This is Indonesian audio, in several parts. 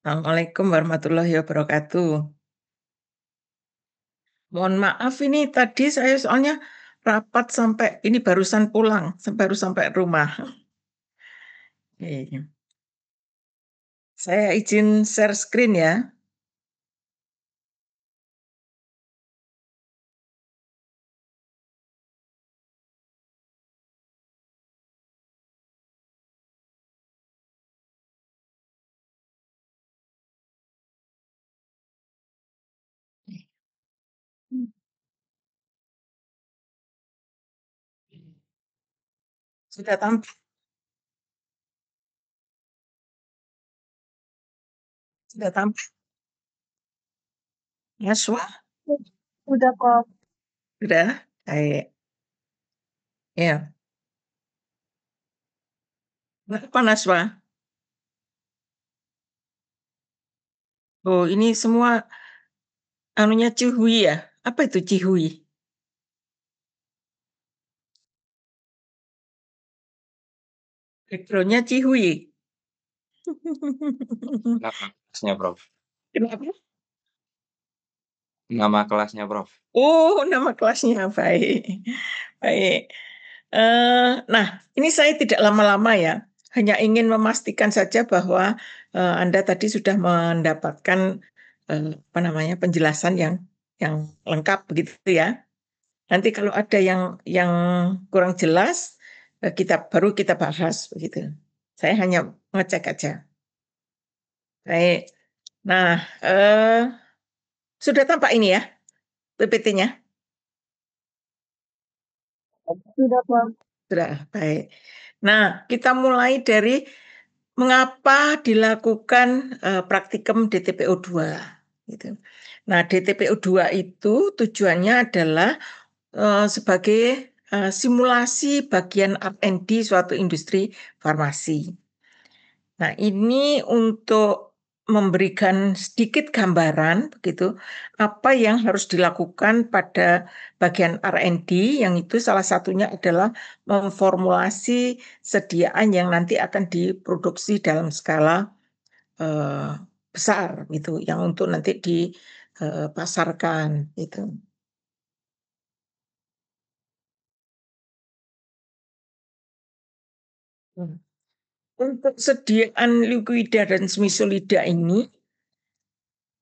Assalamualaikum warahmatullahi wabarakatuh. Mohon maaf ini tadi saya soalnya rapat sampai ini barusan pulang, baru sampai rumah. Iya. Saya izin share screen ya. Sudah tampak sudah tampak, Naswa? Udah kok. Sudah? Baik. Ya. Kenapa Naswa? Oh, ini semua anunya Cihui ya? Apa itu Cihui? Backgroundnya Cihui. Nama kelasnya, Prof. Kenapa? Nama kelasnya, Prof. Oh, nama kelasnya, baik. Baik. Nah, ini saya tidak lama-lama ya, hanya ingin memastikan saja bahwa, Anda tadi sudah mendapatkan, apa namanya, penjelasan yang lengkap begitu ya. Nanti kalau ada yang kurang jelas, kita bahas begitu. Saya hanya ngecek aja. Baik. Nah, sudah tampak ini ya, PPT-nya? Sudah, Pak. Sudah, baik. Nah, kita mulai dari mengapa dilakukan, praktikum DTPO2 gitu. Nah, DTPO2 itu tujuannya adalah, sebagai, simulasi bagian R&D suatu industri farmasi. Nah, ini untuk memberikan sedikit gambaran begitu, apa yang harus dilakukan pada bagian R&D yang itu salah satunya adalah memformulasi sediaan yang nanti akan diproduksi dalam skala, eee, besar gitu, yang untuk nanti dipasarkan gitu. Mmm. Untuk sediaan liquida dan semisolida ini,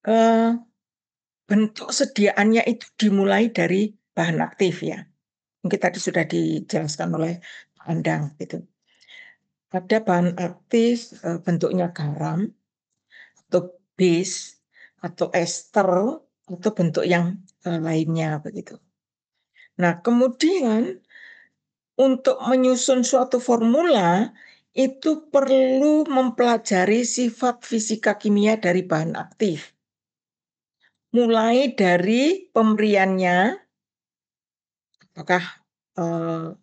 eee bentuk sediaannya itu dimulai dari bahan aktif ya, mungkin tadi sudah dijelaskan oleh Pak Andang gitu. Ada bahan aktif, bentuknya garam atau base atau ester atau bentuk yang, lainnya begitu. Nah kemudian untuk menyusun suatu formula itu perlu mempelajari sifat fisika kimia dari bahan aktif. Mulai dari pemberiannya, apakah, eee,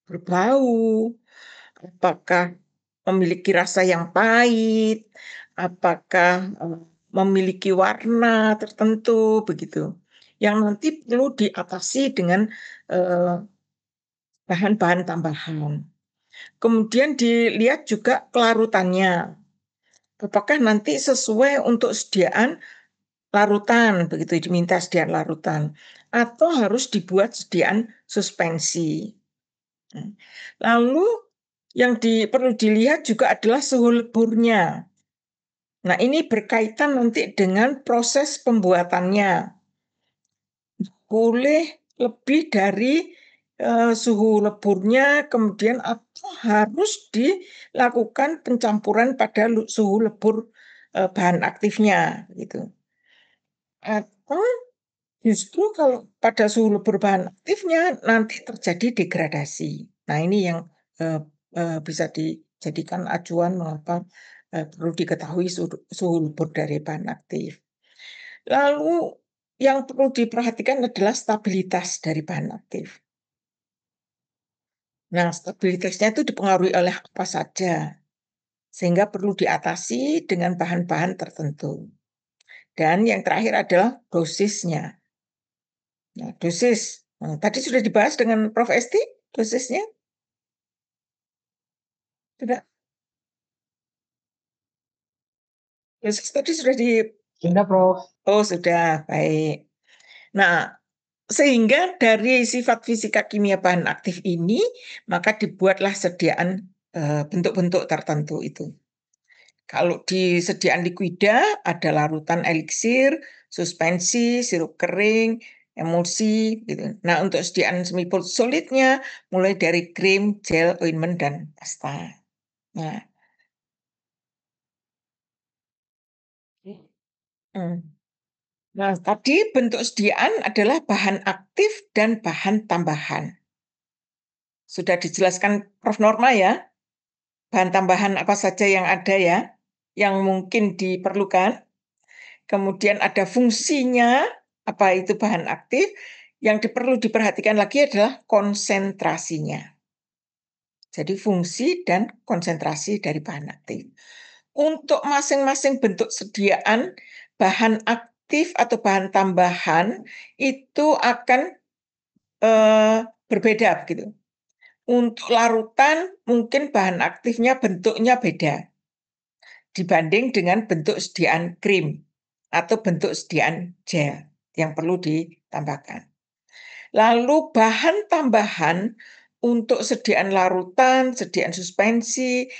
berbau, apakah memiliki rasa yang pahit, apakah, memiliki warna tertentu begitu, yang nanti perlu diatasi dengan, eee, bahan-bahan tambahan. Kemudian dilihat juga kelarutannya, apakah nanti sesuai untuk sediaan larutan begitu, diminta sediaan larutan, atau harus dibuat sediaan suspensi. Mmm, lalu yang perlu dilihat juga adalah suhu leburnya. Nah, ini berkaitan nanti dengan proses pembuatannya. Boleh lebih dari, suhu leburnya, kemudian atau harus dilakukan pencampuran pada suhu lebur, bahan aktifnya, gitu. Atau justru kalau pada suhu lebur bahan aktifnya nanti terjadi degradasi. Nah, ini yang, eee bisa dijadikan acuan mengapa, perlu diketahui suhu lebur dari bahan aktif. Lalu yang perlu diperhatikan adalah stabilitas dari bahan aktif. Nah, stabilitasnya itu dipengaruhi oleh apa saja, sehingga perlu diatasi dengan bahan-bahan tertentu. Dan yang terakhir adalah dosisnya. Nah, dosis, tadi sudah dibahas dengan Prof. Esti dosisnya? Sudah? Dosis tadi sudah di Sudah, Prof. Oh, sudah. Baik. Nah, sehingga dari sifat fisika kimia bahan aktif ini, maka dibuatlah sediaan bentuk-bentuk tertentu itu. Kalau di sediaan likuida ada larutan eliksir, suspensi, sirup kering, emulsi gitu. Nah, untuk sediaan semi solidnya mulai dari krim, gel, ointment dan pasta. Nah, Nah, tadi bentuk sediaan adalah bahan aktif dan bahan tambahan. Sudah dijelaskan Prof. Norma ya, bahan tambahan apa saja yang ada ya, yang mungkin diperlukan. Kemudian ada fungsinya, apa itu bahan aktif. Yang perlu diperhatikan lagi adalah konsentrasinya. Jadi fungsi dan konsentrasi dari bahan aktif. Untuk masing-masing bentuk sediaan bahan aktif atau bahan tambahan itu akan berbeda gitu. Untuk larutan mungkin bahan aktifnya bentuknya beda dibanding dengan bentuk sediaan krim atau bentuk sediaan gel yang perlu ditambahkan. Lalu bahan tambahan untuk sediaan larutan, sediaan suspensi,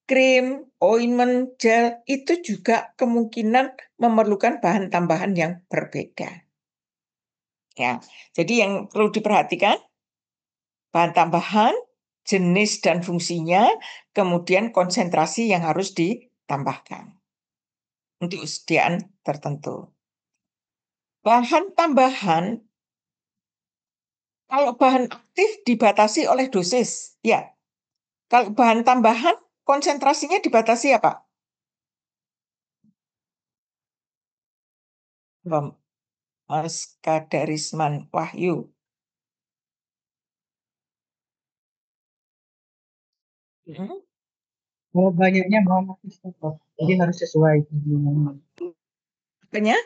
krim, ointment, gel itu juga kemungkinan memerlukan bahan tambahan yang berbeda. Ya, jadi yang perlu diperhatikan bahan tambahan, jenis dan fungsinya, kemudian konsentrasi yang harus ditambahkan untuk sediaan tertentu. Bahan tambahan, kalau bahan aktif dibatasi oleh dosis, ya. Kalau bahan tambahan, konsentrasinya dibatasi apa? Mas Kadarisman Wahyu. Kalau banyaknya bahan aktif, Prof. Jadi harus sesuai. Apanya?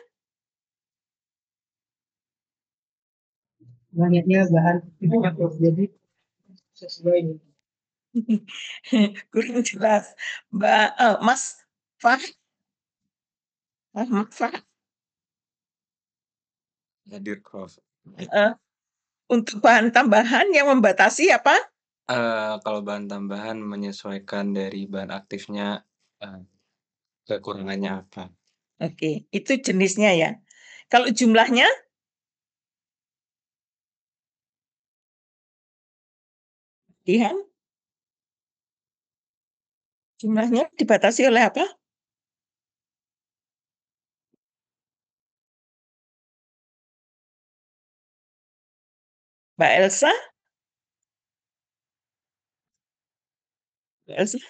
Banyaknya bahan aktifnya, Prof. Jadi sesuai. Kurang jelas. Mas Fahd. Mas Fahd. Hadir, Prof. Untuk bahan tambahan yang membatasi apa? Kalau bahan tambahan menyesuaikan dari bahan aktifnya, kekurangannya apa. Oke, itu jenisnya ya. Kalau jumlahnya? Lihat. Jumlahnya dibatasi oleh apa? Mbak Elsa? Mbak Elsa?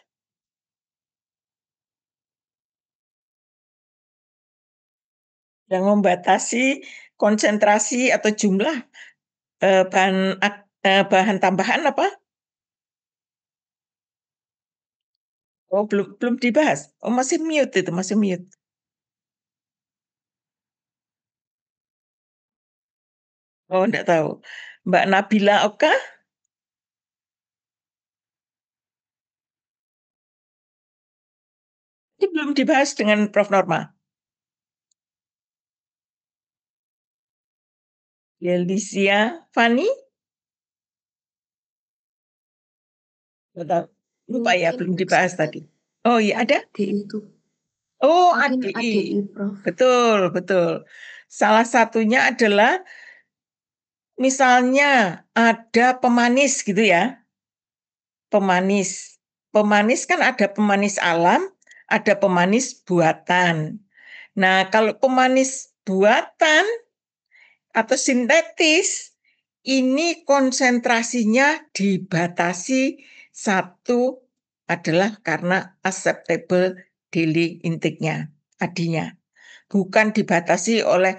Yang membatasi konsentrasi atau jumlah bahan tambahan apa? Oh, belum dibahas. Oh, masih mute itu, masih mute. Oh, enggak tahu. Mbak Nabila Oka? Ini belum dibahas dengan Prof. Norma. Yelisia Fani? Enggak tahu. Lupa ya, Mungkin belum dibahas tadi. Oh iya, ada? itu. Oh, Mungkin ADI. ADI, Prof. Betul, betul. Salah satunya adalah misalnya ada pemanis gitu ya. Pemanis. Pemanis kan ada pemanis alam, ada pemanis buatan. Nah, kalau pemanis buatan atau sintetis, ini konsentrasinya dibatasi. Satu adalah karena acceptable daily intake-nya, adinya. Bukan dibatasi oleh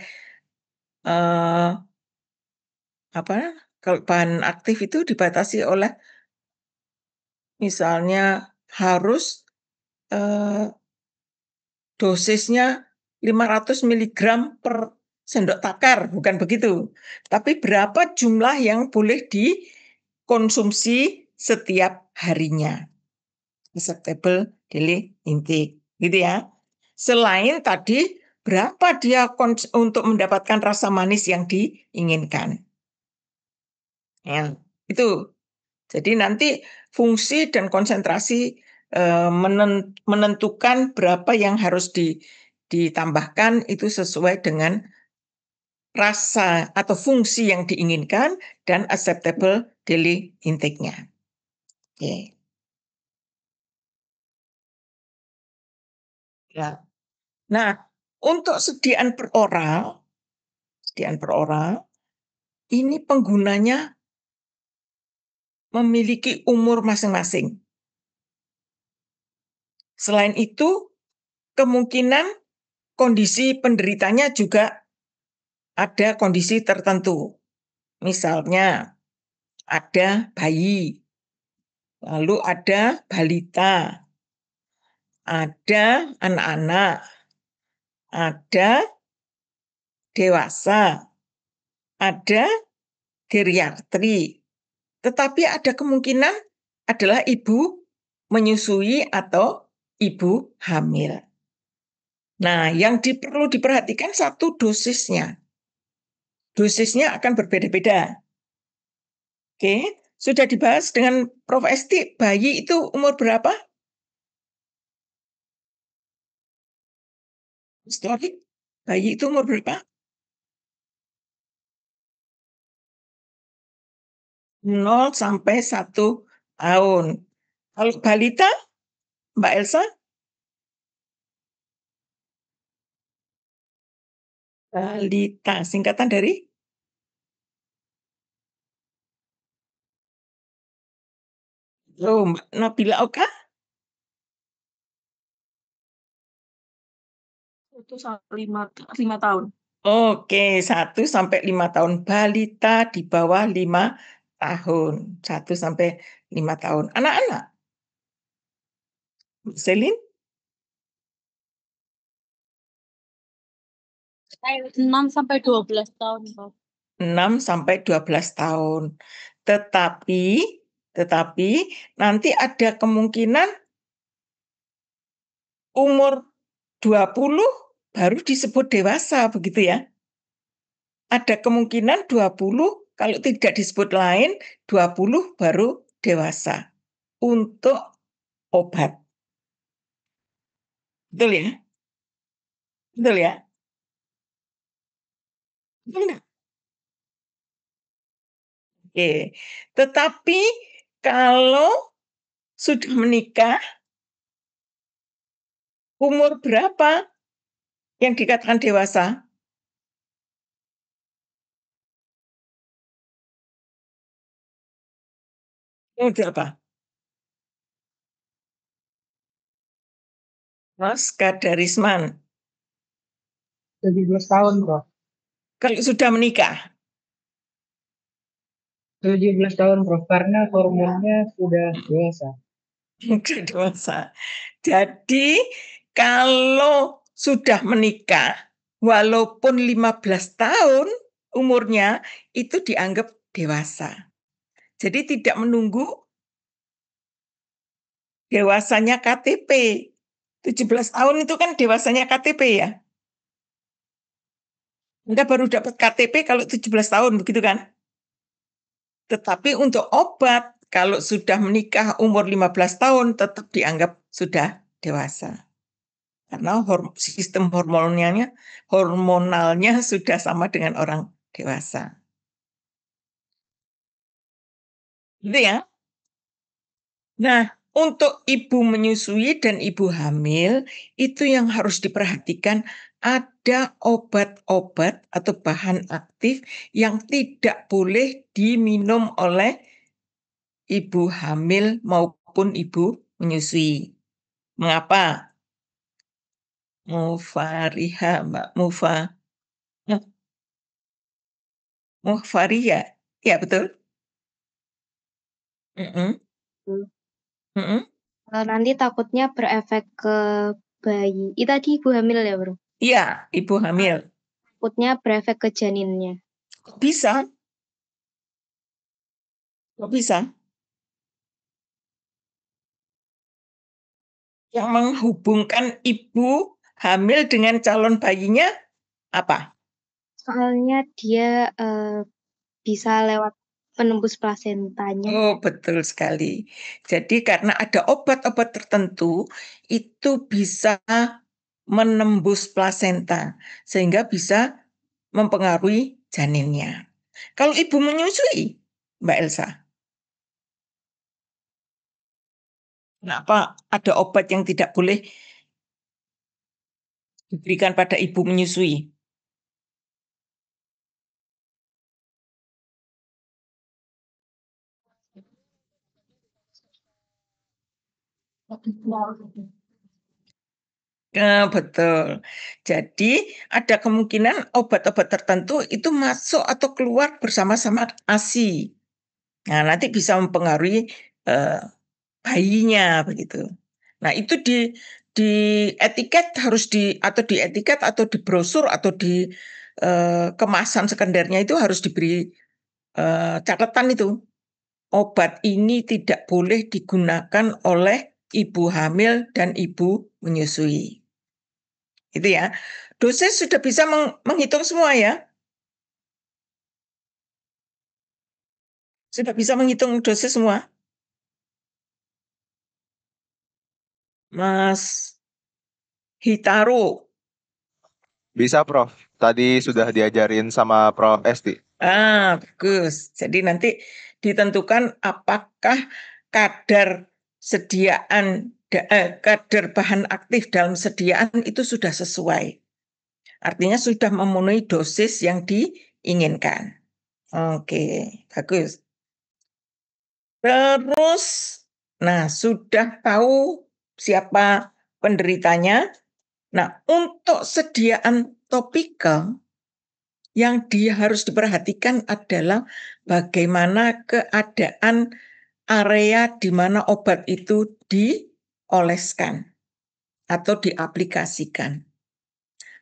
apa? Kalau bahan aktif itu dibatasi oleh misalnya harus dosisnya 500 miligram per sendok takar, bukan begitu. Tapi berapa jumlah yang boleh dikonsumsi setiap harinya. Acceptable daily intake, gitu ya. Selain tadi berapa dia untuk mendapatkan rasa manis yang diinginkan. Ya, itu. Jadi nanti fungsi dan konsentrasi menentukan berapa yang harus ditambahkan itu sesuai dengan rasa atau fungsi yang diinginkan dan acceptable daily intake-nya. Oke. Ya. Nah, untuk sediaan per oral ini penggunanya memiliki umur masing-masing. Selain itu, kemungkinan kondisi penderitanya juga ada kondisi tertentu. Misalnya ada bayi, lalu ada balita, ada anak-anak, ada dewasa, ada geriatri. Tetapi ada kemungkinan adalah ibu menyusui atau ibu hamil. Nah, yang perlu diperhatikan satu dosisnya. Dosisnya akan berbeda-beda. Oke, sudah dibahas dengan Prof. Esti, bayi itu umur berapa? Story, bayi itu umur berapa? 0 sampai 1 tahun. Kalau balita, Mbak Elsa? Balita, singkatan dari? Oh, Mbak Nabila Oka? 1 sampai 5 tahun. Oke, 1 sampai 5 tahun. Balita di bawah 5 tahun. 1 sampai 5 tahun. Anak-anak? Selin? 6 sampai 12 tahun, Prof. 6 sampai 12 tahun. Tetapi nanti ada kemungkinan umur 20 baru disebut dewasa, begitu ya. Ada kemungkinan 20, kalau tidak disebut lain, 20 baru dewasa untuk obat. Betul ya? Betul ya? Betul nggak? Oke. Tetapi kalau sudah menikah, umur berapa yang dikatakan dewasa? Umur berapa? Mas Kadarisman. 17 tahun, Prof. Kalau sudah menikah, 17 tahun, Prof. Karena hormonnya sudah dewasa. sudah dewasa. Jadi kalau sudah menikah, walaupun 15 tahun umurnya, itu dianggap dewasa. Jadi tidak menunggu dewasanya KTP. 17 tahun itu kan dewasanya KTP ya. Anda baru dapat KTP kalau 17 tahun, begitu kan? Tetapi untuk obat, kalau sudah menikah umur 15 tahun, tetap dianggap sudah dewasa. Karena sistem hormonalnya sudah sama dengan orang dewasa. Gitu ya. Nah, untuk ibu menyusui dan ibu hamil, itu yang harus diperhatikan, ada obat-obat atau bahan aktif yang tidak boleh diminum oleh ibu hamil maupun ibu menyusui. Mengapa? Mufariha, Mbak Mufaria. Ya, betul. Mm-mm. Mm-mm. Nanti takutnya berefek ke bayi. Itu tadi ibu hamil ya, Bro? Iya, ibu hamil. Takutnya berefek ke janinnya. Kok bisa? Kok bisa? Yang menghubungkan ibu hamil dengan calon bayinya apa? Soalnya dia bisa lewat penembus plasentanya. Oh, betul sekali. Jadi karena ada obat-obat tertentu itu bisa menembus plasenta sehingga bisa mempengaruhi janinnya. Kalau ibu menyusui, Mbak Elsa, kenapa ada obat yang tidak boleh diberikan pada ibu menyusui? Betul. Jadi ada kemungkinan obat-obat tertentu itu masuk atau keluar bersama-sama ASI. Nah, nanti bisa mempengaruhi bayinya begitu. Nah, itu di etiket harus di etiket atau di brosur atau di kemasan sekendernya itu harus diberi catatan itu. Obat ini tidak boleh digunakan oleh ibu hamil dan ibu menyusui. Itu ya. Dosis sudah bisa menghitung semua ya. Sudah bisa menghitung dosis semua. Mas Hitaro. Bisa, Prof. Tadi sudah diajarin sama Prof. Esti. Bagus. Jadi nanti ditentukan apakah kadar kadar bahan aktif dalam sediaan itu sudah sesuai. Artinya sudah memenuhi dosis yang diinginkan. Oke, bagus. Terus, nah sudah tahu siapa penderitanya. Nah, untuk sediaan topikal, yang dia harus diperhatikan adalah bagaimana keadaan area di mana obat itu dioleskan atau diaplikasikan.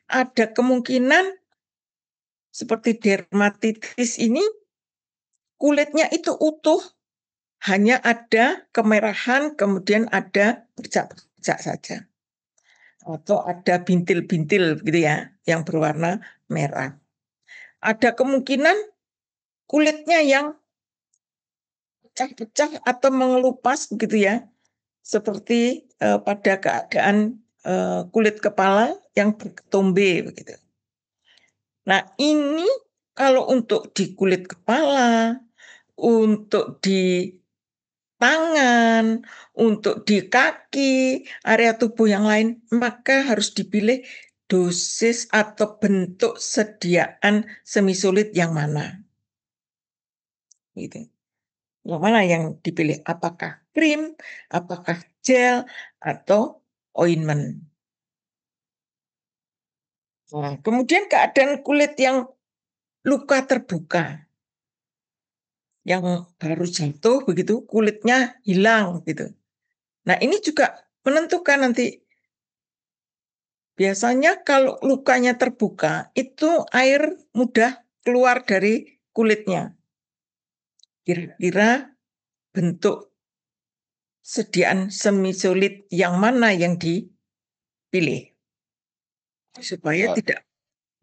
Ada kemungkinan seperti dermatitis ini kulitnya itu utuh, hanya ada kemerahan, kemudian ada bercak-bercak saja. Atau ada bintil-bintil gitu ya, yang berwarna merah. Ada kemungkinan kulitnya yang pecah-pecah atau mengelupas begitu ya, seperti pada keadaan kulit kepala yang berketombe begitu. Nah, ini kalau untuk di kulit kepala, untuk di tangan, untuk di kaki, area tubuh yang lain, maka harus dipilih dosis atau bentuk sediaan semisolid yang mana. Gitu. Yang mana yang dipilih? Apakah krim, apakah gel, atau ointment. Nah, kemudian keadaan kulit yang luka terbuka, yang baru jatuh begitu, kulitnya hilang gitu. Nah, ini juga menentukan nanti. Biasanya kalau lukanya terbuka, itu air mudah keluar dari kulitnya. Kira-kira bentuk sediaan semisolid yang mana yang dipilih? Supaya tidak.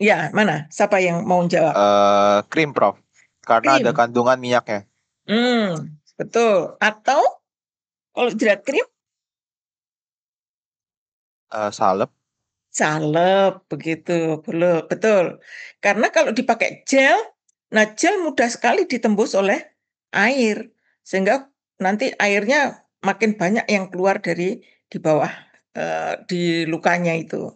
Ya, mana? Siapa yang mau jawab? Krim, Prof. Karena Krim. ada kandungan minyaknya. Betul. Atau kalau jerat krim? Salep. Salep, begitu. Betul. Karena kalau dipakai gel, nah gel mudah sekali ditembus oleh air. Sehingga nanti airnya makin banyak yang keluar dari di bawah, di lukanya itu.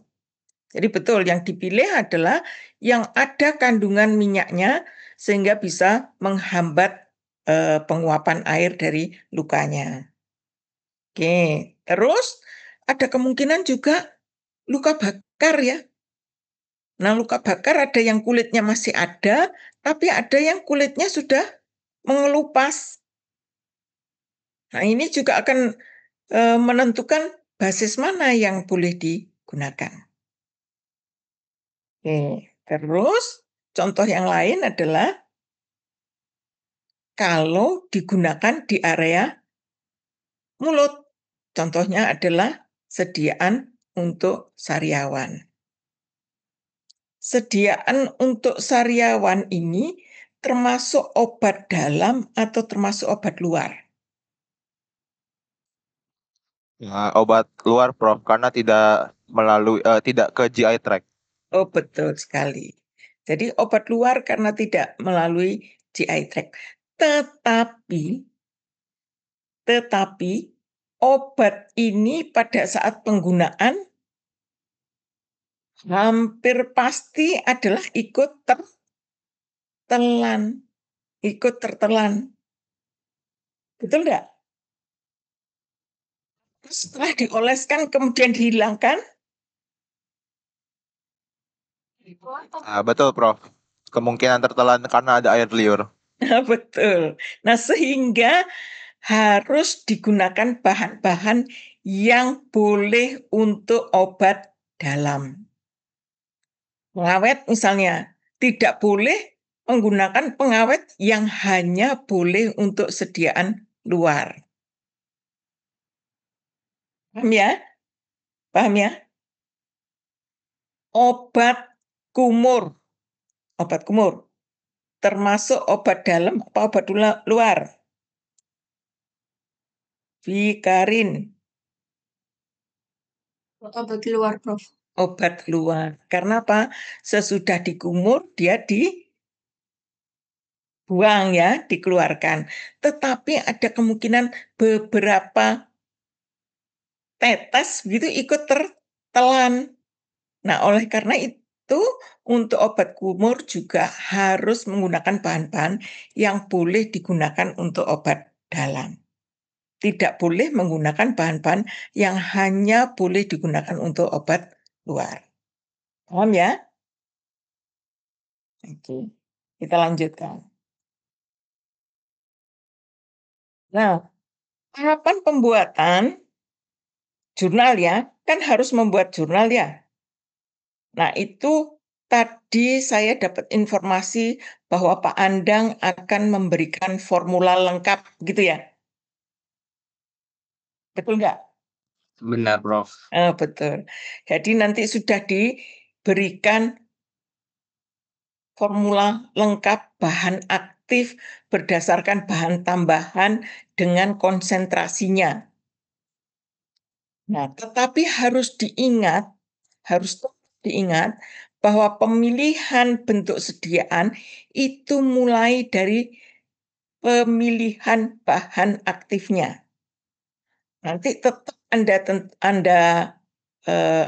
Jadi betul, yang dipilih adalah yang ada kandungan minyaknya sehingga bisa menghambat penguapan air dari lukanya. Oke, terus ada kemungkinan juga luka bakar ya. Nah, luka bakar ada yang kulitnya masih ada, tapi ada yang kulitnya sudah mengelupas. Nah, ini juga akan menentukan basis mana yang boleh digunakan. Oke, terus contoh yang lain adalah kalau digunakan di area mulut. Contohnya adalah sediaan untuk sariawan. Sediaan untuk sariawan ini termasuk obat dalam atau termasuk obat luar? Nah, obat luar, Prof, karena tidak ke GI tract. Oh, betul sekali. Jadi obat luar karena tidak melalui GI tract. Tetapi obat ini pada saat penggunaan hampir pasti adalah ikut tertelan. Betul enggak? Setelah dioleskan kemudian dihilangkan? Betul, Prof. Kemungkinan tertelan karena ada air liur. Betul. Nah, sehingga harus digunakan bahan-bahan yang boleh untuk obat dalam. Pengawet misalnya, tidak boleh menggunakan pengawet yang hanya boleh untuk sediaan luar. Paham ya? Paham ya? Obat kumur termasuk obat dalam apa obat luar? Vikarin. Obat luar, Prof. Obat luar. Karena apa? Sesudah dikumur dia dibuang ya, dikeluarkan. Tetapi ada kemungkinan beberapa tetes begitu ikut tertelan. Nah, oleh karena itu untuk obat kumur juga harus menggunakan bahan-bahan yang boleh digunakan untuk obat dalam. Tidak boleh menggunakan bahan-bahan yang hanya boleh digunakan untuk obat luar. Paham ya? Oke, kita lanjutkan. Nah, tahapan pembuatan jurnal ya, kan harus membuat jurnal ya. Nah, itu tadi saya dapat informasi bahwa Pak Andang akan memberikan formula lengkap, gitu ya? Betul nggak? Benar, Prof. Betul. Jadi nanti sudah diberikan formula lengkap bahan aktif berdasarkan bahan tambahan dengan konsentrasinya. Nah, tetapi harus diingat bahwa pemilihan bentuk sediaan itu mulai dari pemilihan bahan aktifnya. Nanti tetap Anda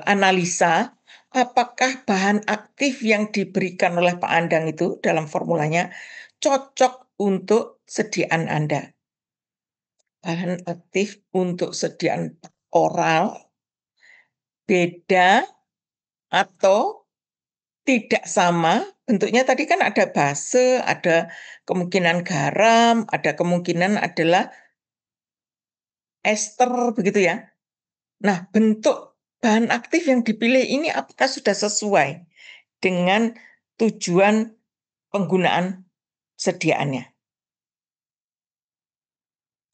analisa apakah bahan aktif yang diberikan oleh Pak Andang itu dalam formulanya cocok untuk sediaan Anda. Bahan aktif untuk sediaan oral beda atau tidak sama, bentuknya tadi kan ada base, ada kemungkinan garam, ada kemungkinan adalah ester, begitu ya. Nah, bentuk bahan aktif yang dipilih ini apakah sudah sesuai dengan tujuan penggunaan sediaannya?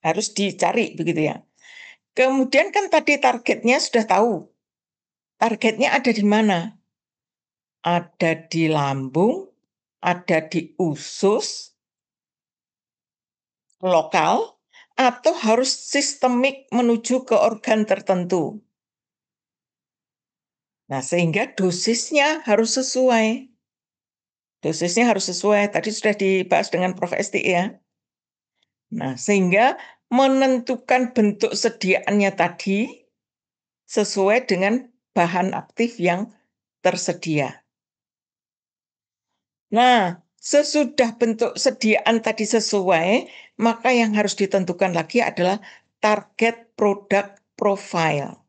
Harus dicari, begitu ya. Kemudian kan tadi targetnya sudah tahu. Targetnya ada di mana? Ada di lambung, ada di usus, lokal, atau harus sistemik menuju ke organ tertentu. Nah, sehingga dosisnya harus sesuai. Dosisnya harus sesuai. Tadi sudah dibahas dengan Prof. Esti ya. Nah, sehingga menentukan bentuk sediaannya tadi sesuai dengan bahan aktif yang tersedia. Nah, sesudah bentuk sediaan tadi sesuai, maka yang harus ditentukan lagi adalah target product profile.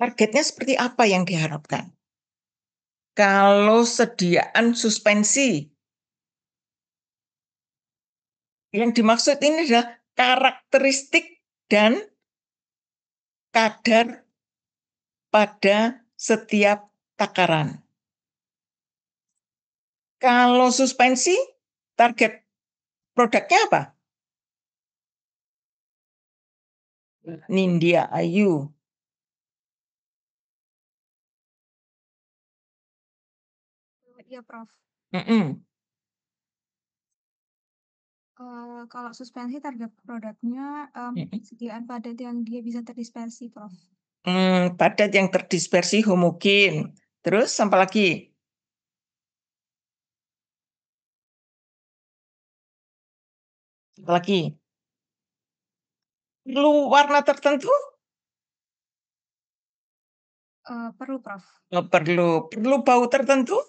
Targetnya seperti apa yang diharapkan? Kalau sediaan suspensi, yang dimaksud ini adalah karakteristik dan kadar pada setiap takaran. Kalau suspensi, target produknya apa? Nindya Ayu. Iya, Prof. Mm-mm. Kalau suspensi target produknya persediaan padat yang dia bisa terdispersi, Prof. Padat yang terdispersi homogen. Terus apa lagi? Apa lagi? Perlu warna tertentu? Perlu, Prof. Oh, perlu bau tertentu?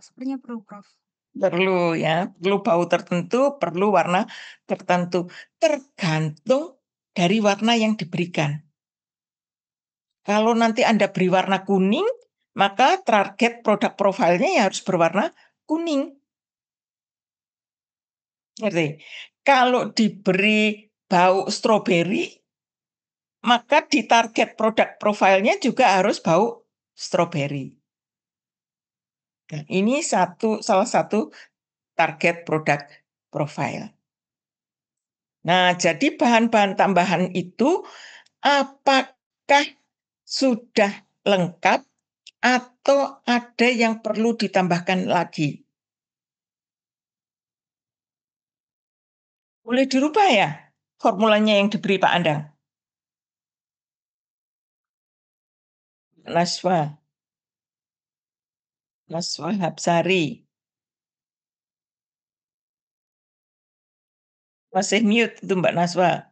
Sepertinya perlu, Prof. Perlu ya, perlu bau tertentu, perlu warna tertentu. Tergantung dari warna yang diberikan. Kalau nanti Anda beri warna kuning, maka target produk profilnya ya harus berwarna kuning. Ngerti? Kalau diberi bau stroberi, maka di target produk profilnya juga harus bau stroberi. Nah, ini salah satu target produk profile. Nah, jadi bahan-bahan tambahan itu apakah sudah lengkap atau ada yang perlu ditambahkan lagi? Boleh dirubah ya formulanya yang diberi Pak Andang? Naswa Hapsari. Masih mute itu Mbak Naswa.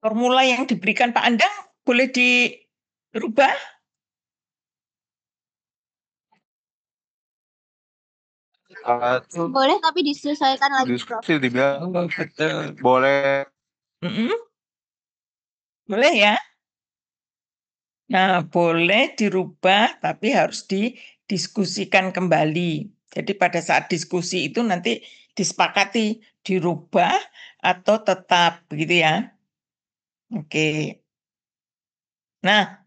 Formula yang diberikan Pak Andang boleh dirubah? Boleh tapi disesuaikan lagi, Prof. Diskusi dibilang Betul. boleh. Boleh ya? Nah, boleh dirubah tapi harus didiskusikan kembali. Jadi pada saat diskusi itu nanti disepakati dirubah atau tetap begitu ya. Oke. Nah,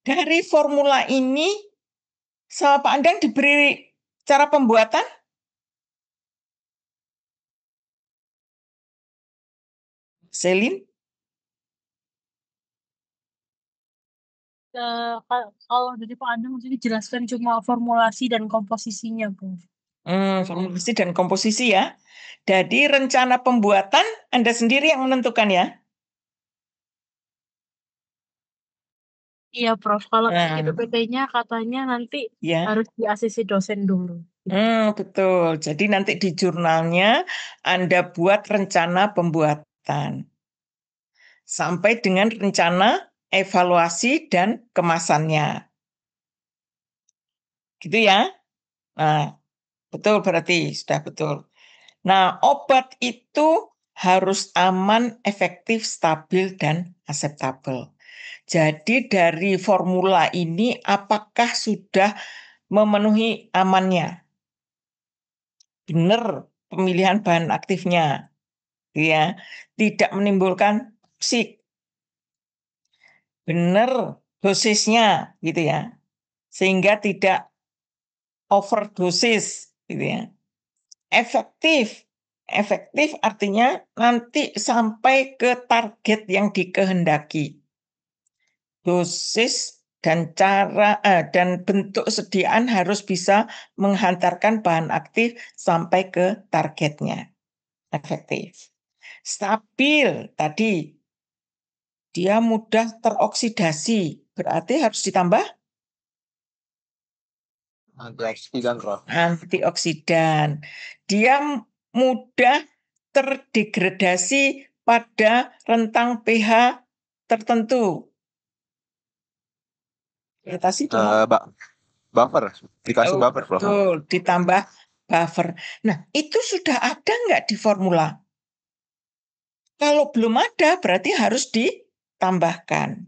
dari formula ini sama Pak Andang diberi cara pembuatan? Selin? Kalau dari Pak Andang mesti dijelaskan cuma formulasi dan komposisinya, Prof. Formulasi dan komposisi ya. Jadi rencana pembuatan Anda sendiri yang menentukan ya? Iya, Prof. Kalau Nah. di PPT-nya katanya nanti Ya. harus di ACC dosen dulu. Betul. Jadi nanti di jurnalnya Anda buat rencana pembuatan. Sampai dengan rencana evaluasi dan kemasannya. Gitu ya. Nah, betul berarti sudah betul. Nah, obat itu harus aman, efektif, stabil, dan akseptabel. Jadi dari formula ini apakah sudah memenuhi amannya? Benar pemilihan bahan aktifnya, ya, tidak menimbulkan toksik. Benar dosisnya gitu ya. Sehingga tidak overdosis gitu ya. Efektif artinya nanti sampai ke target yang dikehendaki. Dosis dan cara dan bentuk sediaan harus bisa menghantarkan bahan aktif sampai ke targetnya. Efektif. Stabil tadi dia mudah teroksidasi, berarti harus ditambah Antioksidan, Prof. Antioksidan. Dia mudah terdegradasi pada rentang pH tertentu. Buffer, dikasih buffer, Prof. Betul, ditambah buffer. Nah, itu sudah ada nggak di formula? Kalau belum ada, berarti harus ditambahkan.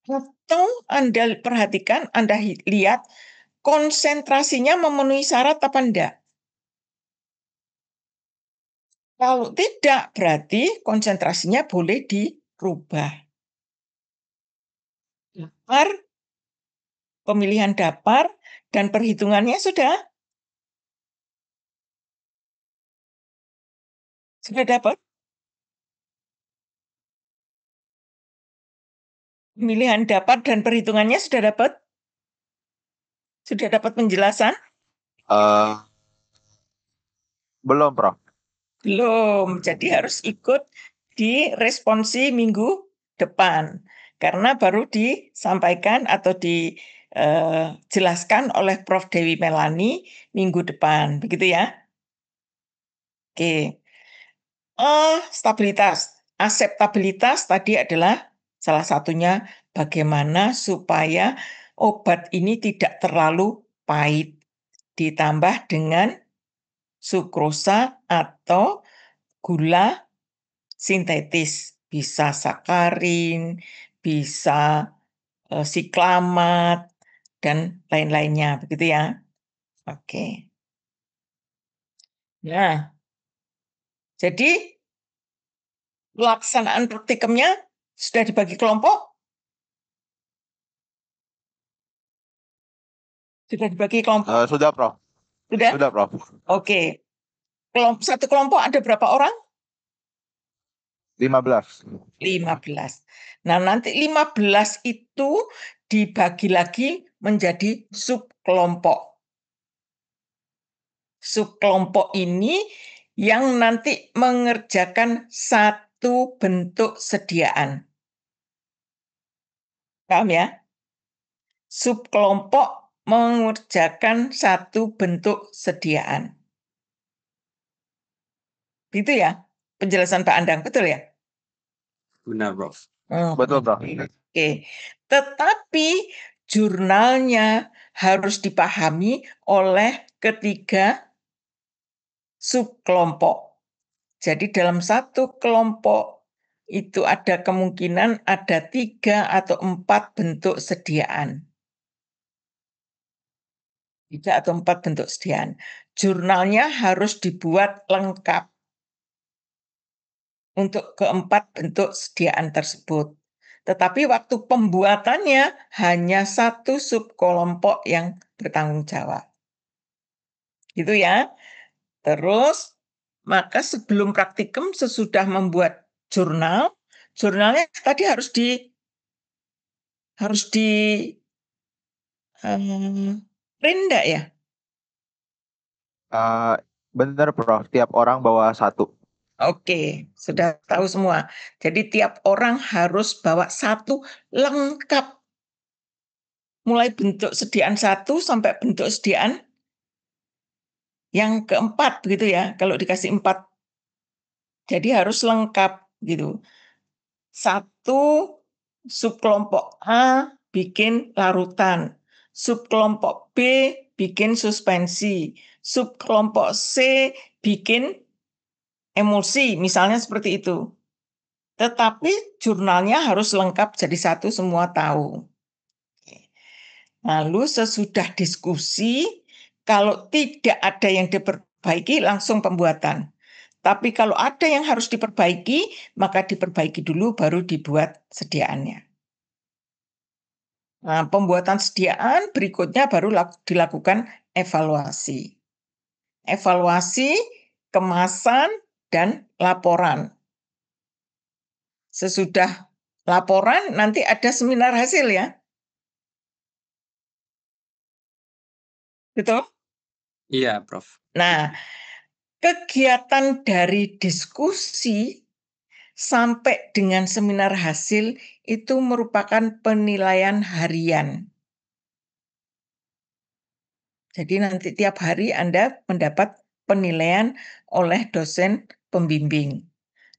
Atau Anda perhatikan, Anda lihat konsentrasinya memenuhi syarat apa enggak? Kalau tidak, berarti konsentrasinya boleh dirubah. Dapar, pemilihan dapar, dan perhitungannya sudah dapat. Pemilihan dapar dan perhitungannya sudah dapat. Sudah dapat penjelasan? Belum, Prof. Belum. Jadi harus ikut di responsi minggu depan. Karena baru disampaikan atau dijelaskan oleh Prof. Dewi Melani minggu depan. Begitu ya? Oke. Stabilitas. Aseptabilitas tadi adalah salah satunya bagaimana supaya obat ini tidak terlalu pahit. Ditambah dengan sukrosa atau gula sintetis. Bisa sakarin, bisa siklamat, dan lain-lainnya. Begitu ya? Oke. Nah, jadi pelaksanaan praktikumnya sudah dibagi kelompok? Sudah dibagi kelompok? Sudah, Prof. Sudah? Sudah, Prof. Oke. Satu kelompok ada berapa orang? 15. 15. Nah, nanti 15 itu dibagi lagi menjadi subkelompok. Subkelompok ini yang nanti mengerjakan satu bentuk sediaan. Paham ya? Subkelompok mengerjakan satu bentuk sediaan. Gitu ya? Penjelasan Pak Andang, betul ya? Benar, Prof. Betul, Prof. Oke. Tetapi jurnalnya harus dipahami oleh ketiga subkelompok. Jadi dalam satu kelompok itu ada kemungkinan ada 3 atau 4 bentuk sediaan. 3 atau 4 bentuk sediaan. Jurnalnya harus dibuat lengkap untuk keempat bentuk sediaan tersebut. Tetapi waktu pembuatannya hanya satu subkelompok yang bertanggung jawab. Gitu ya. Terus, maka sebelum praktikum sesudah membuat jurnal, jurnalnya tadi harus di print enggak ya? Bener, Prof. Tiap orang bawa satu. Oke, sudah tahu semua. Jadi tiap orang harus bawa satu lengkap. Mulai bentuk sediaan 1 sampai bentuk sediaan yang keempat begitu ya. Kalau dikasih 4. Jadi harus lengkap gitu. 1 subkelompok A bikin larutan. Subkelompok B bikin suspensi. Subkelompok C bikin emulsi, misalnya seperti itu. Tetapi jurnalnya harus lengkap jadi satu, semua tahu. Lalu sesudah diskusi, kalau tidak ada yang diperbaiki, langsung pembuatan. Tapi kalau ada yang harus diperbaiki, maka diperbaiki dulu baru dibuat sediaannya. Nah, pembuatan sediaan berikutnya baru dilakukan evaluasi. Evaluasi, kemasan, dan laporan. Sesudah laporan nanti ada seminar hasil ya. Betul? Iya, Prof. Nah, kegiatan dari diskusi sampai dengan seminar hasil itu merupakan penilaian harian. Jadi nanti tiap hari Anda mendapat penilaian oleh dosen pembimbing.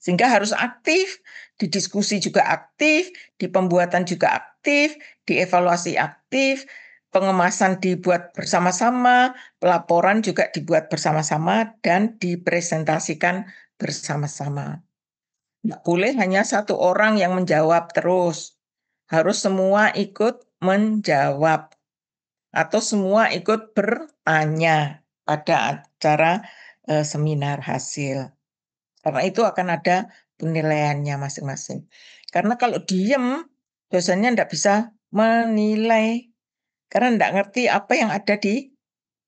Sehingga harus aktif, di diskusi juga aktif, di pembuatan juga aktif, di evaluasi aktif, pengemasan dibuat bersama-sama, pelaporan juga dibuat bersama-sama, dan dipresentasikan bersama-sama. Nggak boleh hanya satu orang yang menjawab terus. Harus semua ikut menjawab. Atau semua ikut bertanya pada acara seminar hasil. Karena itu akan ada penilaiannya masing-masing. Karena kalau diem, dosennya enggak bisa menilai. Karena enggak ngerti apa yang ada di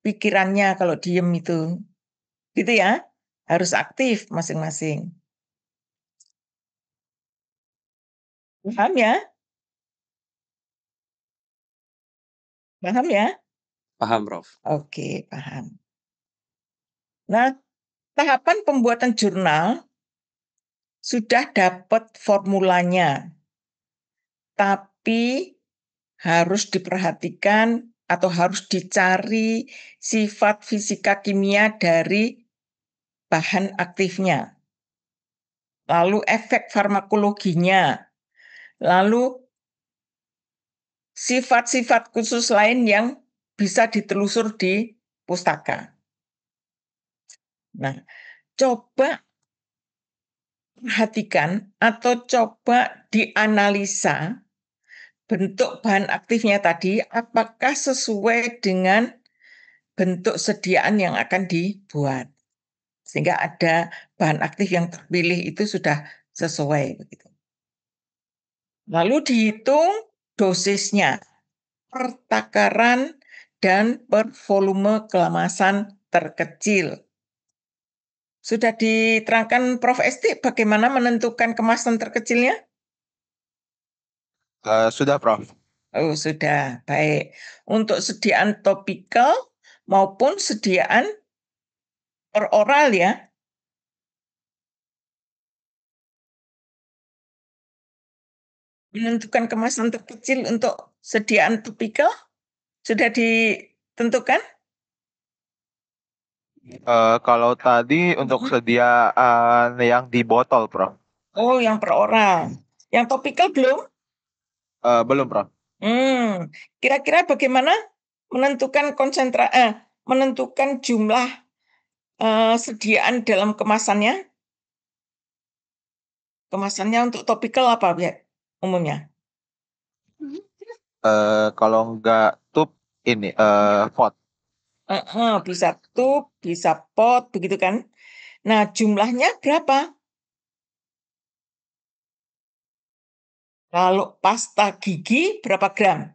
pikirannya kalau diem itu. Gitu ya, harus aktif masing-masing. Paham ya? Paham ya? Paham, Prof. Oke, paham. Nah, tahapan pembuatan jurnal sudah dapat formulanya, tapi harus diperhatikan atau harus dicari sifat fisika kimia dari bahan aktifnya, lalu efek farmakologinya, lalu sifat-sifat khusus lain yang bisa ditelusur di pustaka. Nah, coba perhatikan atau coba dianalisa bentuk bahan aktifnya tadi, apakah sesuai dengan bentuk sediaan yang akan dibuat. Sehingga ada bahan aktif yang terpilih itu sudah sesuai. Begitu. Lalu dihitung dosisnya, per takaran dan per volume kelamasan terkecil. Sudah diterangkan Prof. Esti bagaimana menentukan kemasan terkecilnya? Sudah, Prof. Oh, sudah. Baik. Untuk sediaan topikal maupun sediaan per oral ya. Menentukan kemasan terkecil untuk sediaan topikal sudah ditentukan? Kalau tadi untuk sediaan yang di botol, Prof. Oh, yang per oral. Yang topikal belum? Belum, Prof. Kira-kira bagaimana menentukan menentukan jumlah sediaan dalam kemasannya? Kemasannya untuk topikal apa ya umumnya? Kalau enggak tub ini pot. Bisa tub, bisa pot, begitu kan? Nah, jumlahnya berapa? Kalau pasta gigi berapa gram?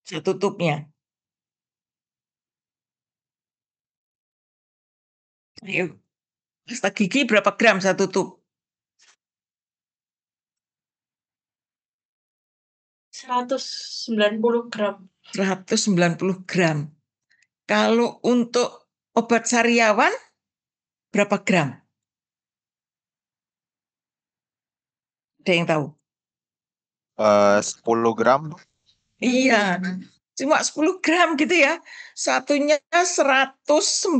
Satu tubnya. Ayo, pasta gigi berapa gram satu tub? 190 gram. 190 gram. Kalau untuk obat sariawan berapa gram? Ada yang tahu? 10 gram. Iya, cuma 10 gram gitu ya. Satunya 190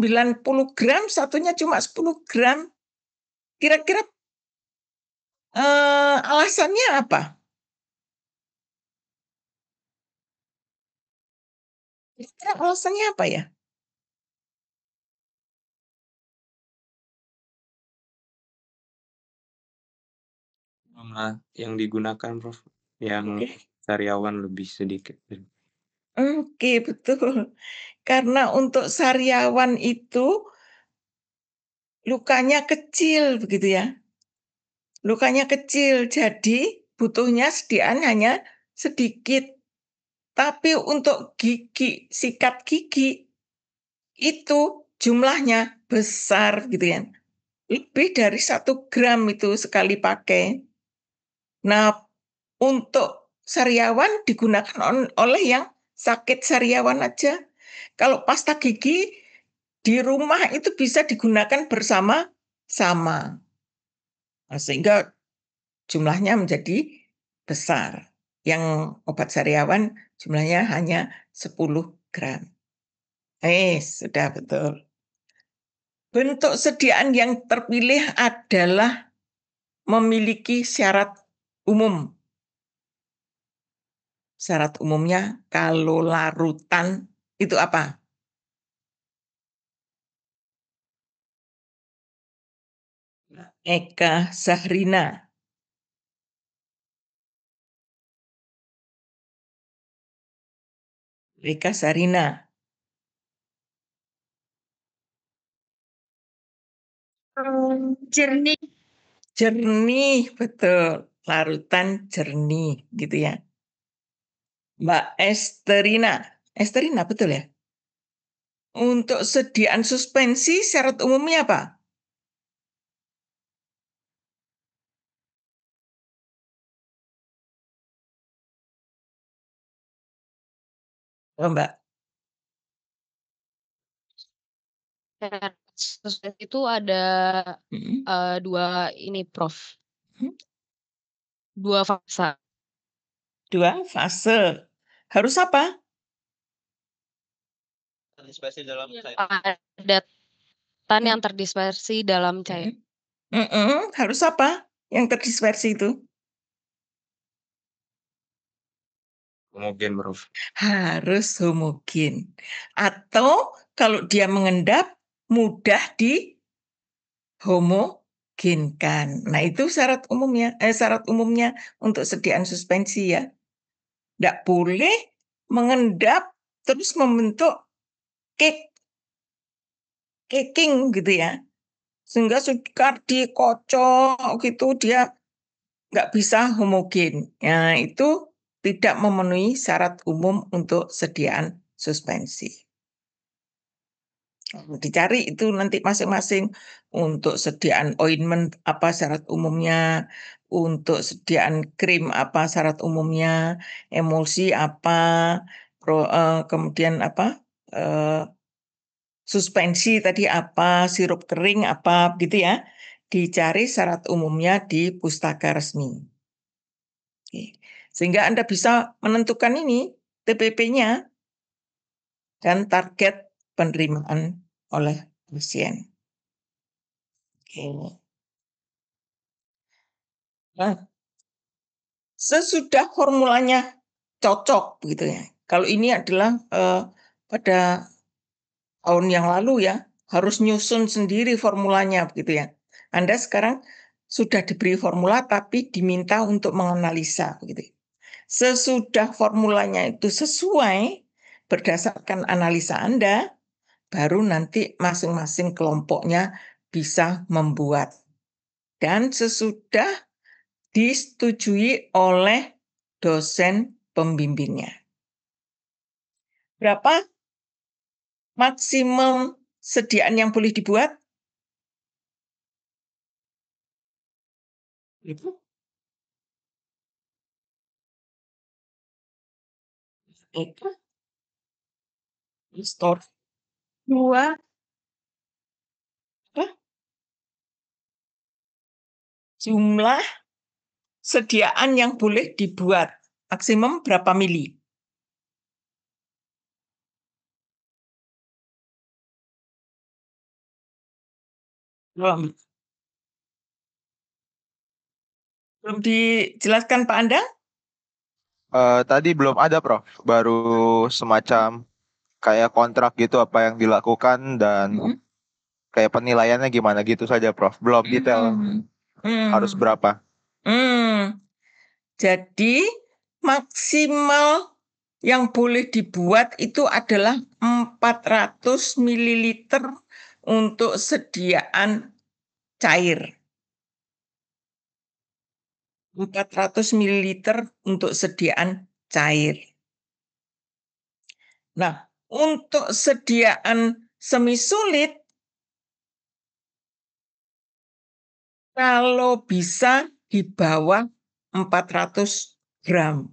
gram, satunya cuma 10 gram. Kira-kira alasannya apa? Kira-kira alasannya apa ya? Yang digunakan, Prof. Yang sariawan lebih sedikit. Oke, betul. Karena untuk sariawan itu lukanya kecil begitu ya. Lukanya kecil, jadi butuhnya sediaan hanya sedikit. Tapi untuk gigi, sikat gigi itu jumlahnya besar gitu ya. Lebih dari 1 gram itu sekali pakai. Nah, untuk sariawan digunakan oleh yang sakit sariawan aja. Kalau pasta gigi di rumah itu bisa digunakan bersama-sama. Nah, sehingga jumlahnya menjadi besar. Yang obat sariawan jumlahnya hanya 10 gram. Sudah betul. Bentuk sediaan yang terpilih adalah memiliki syarat umum. Syarat umumnya kalau larutan itu apa? Eka Sahrina. Eka Sahrina. Jernih. Jernih, betul. larutan jernih gitu ya. Mbak Esterina betul ya? Untuk sediaan suspensi syarat umumnya apa? Oh, Mbak. Suspensi itu ada dua ini Prof. Hmm. 2 fase. 2 fase. Harus apa? Dispersi dalam cair. Padatan yang terdispersi dalam cair. Harus apa yang terdispersi itu? Homogen, Prof. Harus homogen. Atau kalau dia mengendap, mudah dihomogenkan. Nah, itu syarat umumnya untuk sediaan suspensi ya. Tidak boleh mengendap terus membentuk caking gitu ya. Sehingga suka dikocok gitu, dia nggak bisa homogen. Nah, itu tidak memenuhi syarat umum untuk sediaan suspensi. Dicari itu nanti masing-masing. Untuk sediaan ointment apa syarat umumnya, untuk sediaan krim apa syarat umumnya, emulsi apa, kemudian apa, suspensi tadi apa, sirup kering apa gitu ya. Dicari syarat umumnya di pustaka resmi. Oke. Sehingga Anda bisa menentukan ini TPP-nya dan target penerimaan oleh pasien. Oke. Nah, sesudah formulanya cocok begitu ya. Kalau ini adalah pada tahun yang lalu ya, harus nyusun sendiri formulanya begitu ya. Anda sekarang sudah diberi formula tapi diminta untuk menganalisa begitu. Sesudah formulanya itu sesuai berdasarkan analisa Anda, baru nanti masing-masing kelompoknya bisa membuat. Dan sesudah disetujui oleh dosen pembimbingnya. Berapa maksimum sediaan yang boleh dibuat? Itu. Itu. Store. 2. Jumlah sediaan yang boleh dibuat. Maksimum berapa mili? Belum dijelaskan Pak Anda? Tadi belum ada, Prof. Baru semacam kayak kontrak gitu apa yang dilakukan dan kayak penilaiannya gimana gitu saja, Prof. Belum detail harus berapa. Jadi maksimal yang boleh dibuat itu adalah 400 ml untuk sediaan cair. 400 ml untuk sediaan cair. Nah, untuk sediaan semi-solid, kalau bisa di bawah 400 gram.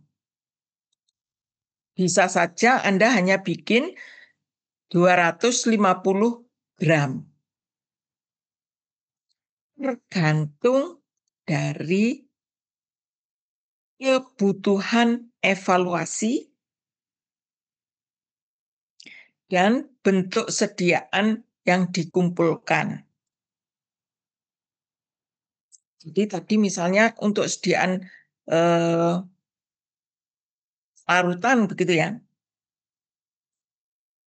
Bisa saja Anda hanya bikin 250 gram. Tergantung dari kebutuhan evaluasi dan bentuk sediaan yang dikumpulkan. Jadi tadi misalnya untuk sediaan larutan begitu ya.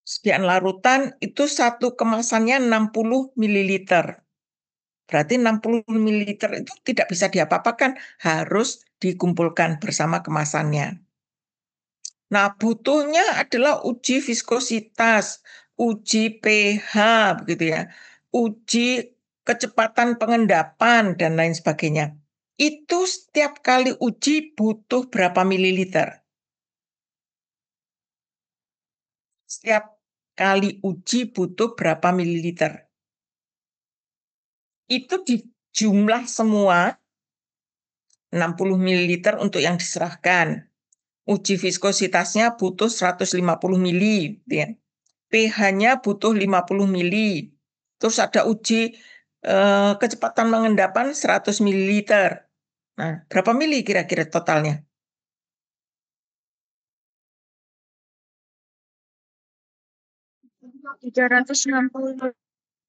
Sediaan larutan itu satu kemasannya 60 ml. Berarti 60 ml itu tidak bisa diapa-apakan, harus dikumpulkan bersama kemasannya. Nah, butuhnya adalah uji viskositas, uji pH begitu ya, uji kecepatan pengendapan dan lain sebagainya. itu setiap kali uji butuh berapa mililiter? Setiap kali uji butuh berapa mililiter? Itu di jumlah semua 60 mililiter untuk yang diserahkan. Uji viskositasnya butuh 150 mili, gitu ya. pH-nya butuh 50 mili. Terus ada uji kecepatan pengendapan 100 mililiter. Nah, berapa mili kira-kira totalnya? 360.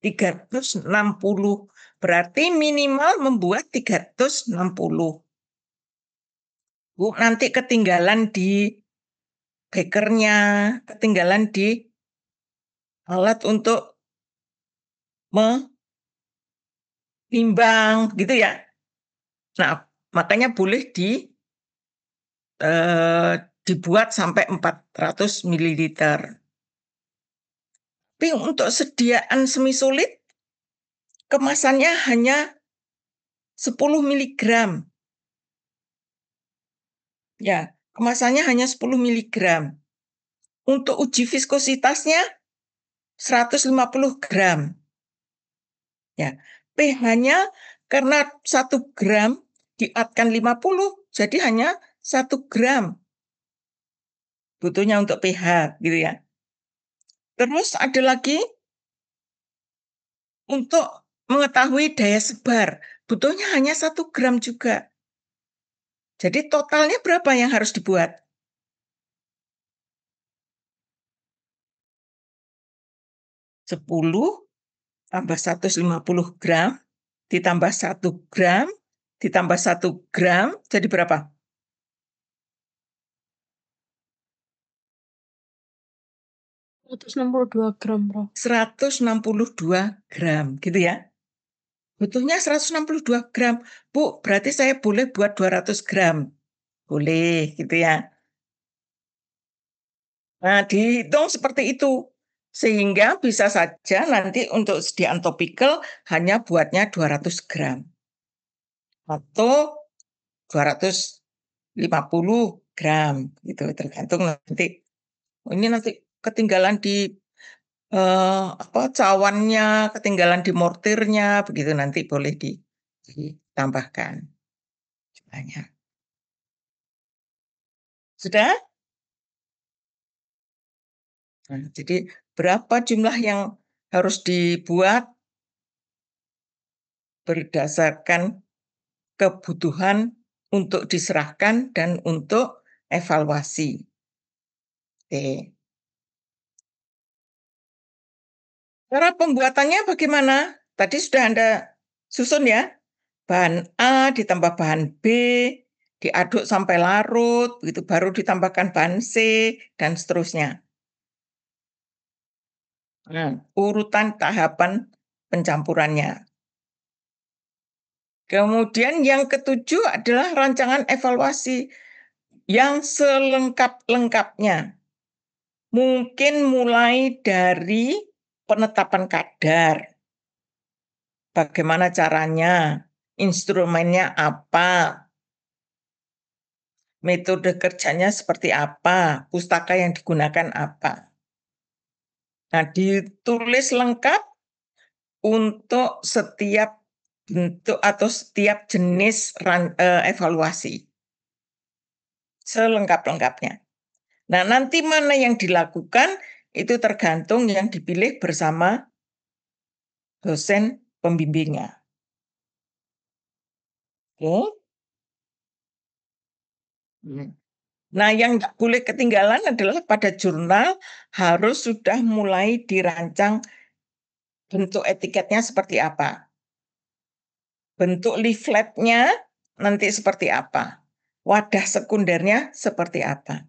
360. Berarti minimal membuat 360. Bu, nanti ketinggalan di bekernya, ketinggalan di alat untuk menimbang, gitu ya. Nah, makanya boleh dibuat sampai 400 mililiter. Tapi untuk sediaan semi-solid, kemasannya hanya 10 miligram. Ya, kemasannya hanya 10 miligram. Untuk uji viskositasnya 150 gram. Ya, pH-nya karena 1 gram diatkan 50, jadi hanya 1 gram. Butuhnya untuk pH, gitu ya. Terus ada lagi untuk mengetahui daya sebar, butuhnya hanya 1 gram juga. Jadi totalnya berapa yang harus dibuat? 10 tambah 150 gram, ditambah 1 gram, ditambah 1 gram, jadi berapa? 162 gram, Prof. 162 gram, gitu ya. Butuhnya 162 gram. Bu, berarti saya boleh buat 200 gram. Boleh, gitu ya. Nah, dihitung seperti itu. Sehingga bisa saja nanti untuk sediaan topikal hanya buatnya 200 gram. Atau 250 gram, gitu. Tergantung nanti. Ini nanti ketinggalan di cawannya, ketinggalan di mortirnya, begitu nanti boleh ditambahkan jumlahnya. Sudah? Nah, jadi berapa jumlah yang harus dibuat berdasarkan kebutuhan untuk diserahkan dan untuk evaluasi. Oke. Cara pembuatannya bagaimana? Tadi sudah Anda susun ya. Bahan A ditambah bahan B, diaduk sampai larut, begitu baru ditambahkan bahan C, dan seterusnya. Nah, urutan tahapan pencampurannya. Kemudian yang ketujuh adalah rancangan evaluasi yang selengkap-lengkapnya. Mungkin mulai dari penetapan kadar. Bagaimana caranya? Instrumennya apa? Metode kerjanya seperti apa? Pustaka yang digunakan apa? Nah, ditulis lengkap untuk setiap bentuk atau setiap jenis evaluasi. Selengkap-lengkapnya. Nah, nanti mana yang dilakukan itu tergantung yang dipilih bersama dosen pembimbingnya. Oke. Nah, yang nggak boleh ketinggalan adalah pada jurnal harus sudah mulai dirancang bentuk etiketnya seperti apa. Bentuk leafletnya nanti seperti apa. Wadah sekundernya seperti apa.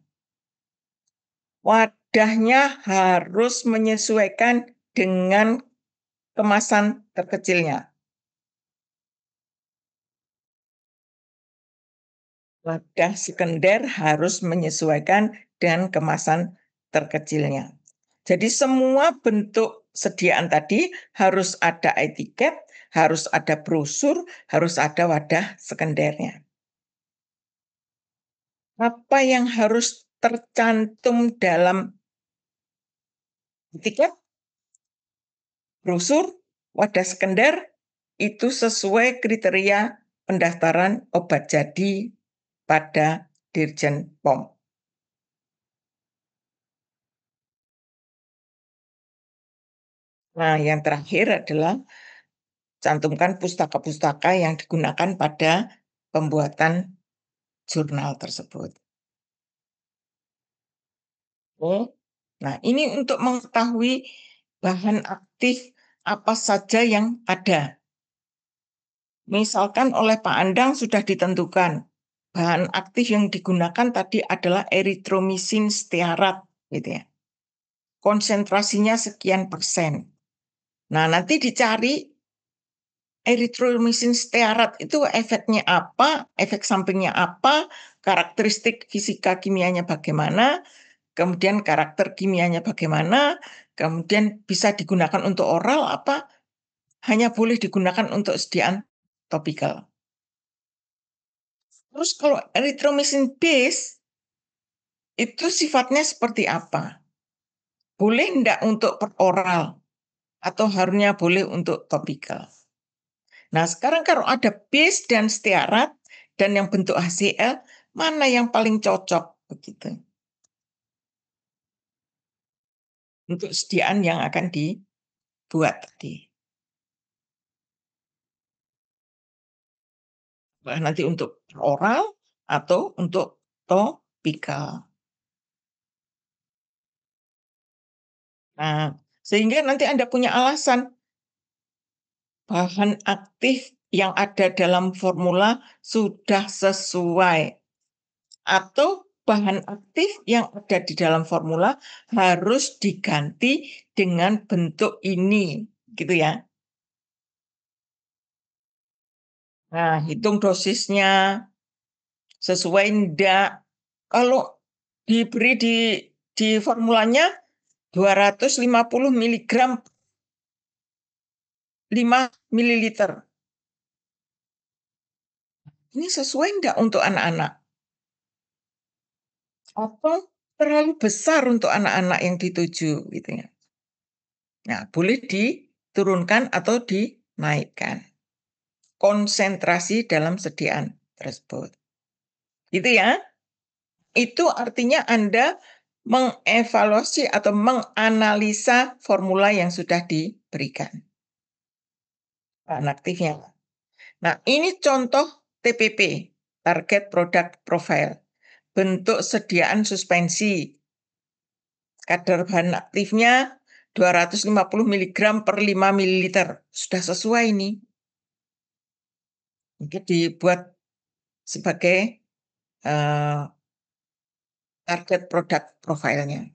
Wadahnya harus menyesuaikan dengan kemasan terkecilnya. Wadah sekunder harus menyesuaikan dengan kemasan terkecilnya. Jadi semua bentuk sediaan tadi harus ada etiket, harus ada brosur, harus ada wadah sekundernya. Apa yang harus tercantum dalam etiket, brosur, wadah sekunder itu sesuai kriteria pendaftaran obat jadi pada Dirjen POM. Nah, yang terakhir adalah cantumkan pustaka-pustaka yang digunakan pada pembuatan jurnal tersebut. Oke. Nah, ini untuk mengetahui bahan aktif apa saja yang ada. Misalkan oleh Pak Andang sudah ditentukan bahan aktif yang digunakan tadi adalah eritromisin stearat, gitu ya. Konsentrasinya sekian persen. Nah, nanti dicari eritromisin stearat itu efeknya apa, efek sampingnya apa, karakteristik fisika kimianya bagaimana, kemudian karakter kimianya bagaimana, kemudian bisa digunakan untuk oral apa, hanya boleh digunakan untuk sediaan topikal. Terus kalau eritromisin base itu sifatnya seperti apa? Boleh enggak untuk peroral atau harusnya boleh untuk topikal? Nah, sekarang kalau ada base dan stearat dan yang bentuk HCl, mana yang paling cocok begitu? Untuk sediaan yang akan dibuat tadi. Nanti untuk oral atau untuk topikal. Nah, sehingga nanti Anda punya alasan bahan aktif yang ada dalam formula sudah sesuai atau bahan aktif yang ada di dalam formula harus diganti dengan bentuk ini, gitu ya. Nah, hitung dosisnya sesuai enggak. Kalau diberi di formulanya 250 mg 5 ml. Ini sesuai enggak untuk anak-anak? Atau terlalu besar untuk anak-anak yang dituju gitu ya. Nah, boleh diturunkan atau dinaikkan konsentrasi dalam sediaan tersebut. Gitu ya. Itu artinya Anda mengevaluasi atau menganalisa formula yang sudah diberikan. Bahan aktifnya. Nah, ini contoh TPP, Target Product Profile. Bentuk sediaan suspensi. Kadar bahan aktifnya 250 mg per 5 ml. Sudah sesuai ini. Mungkin dibuat sebagai target product profile-nya.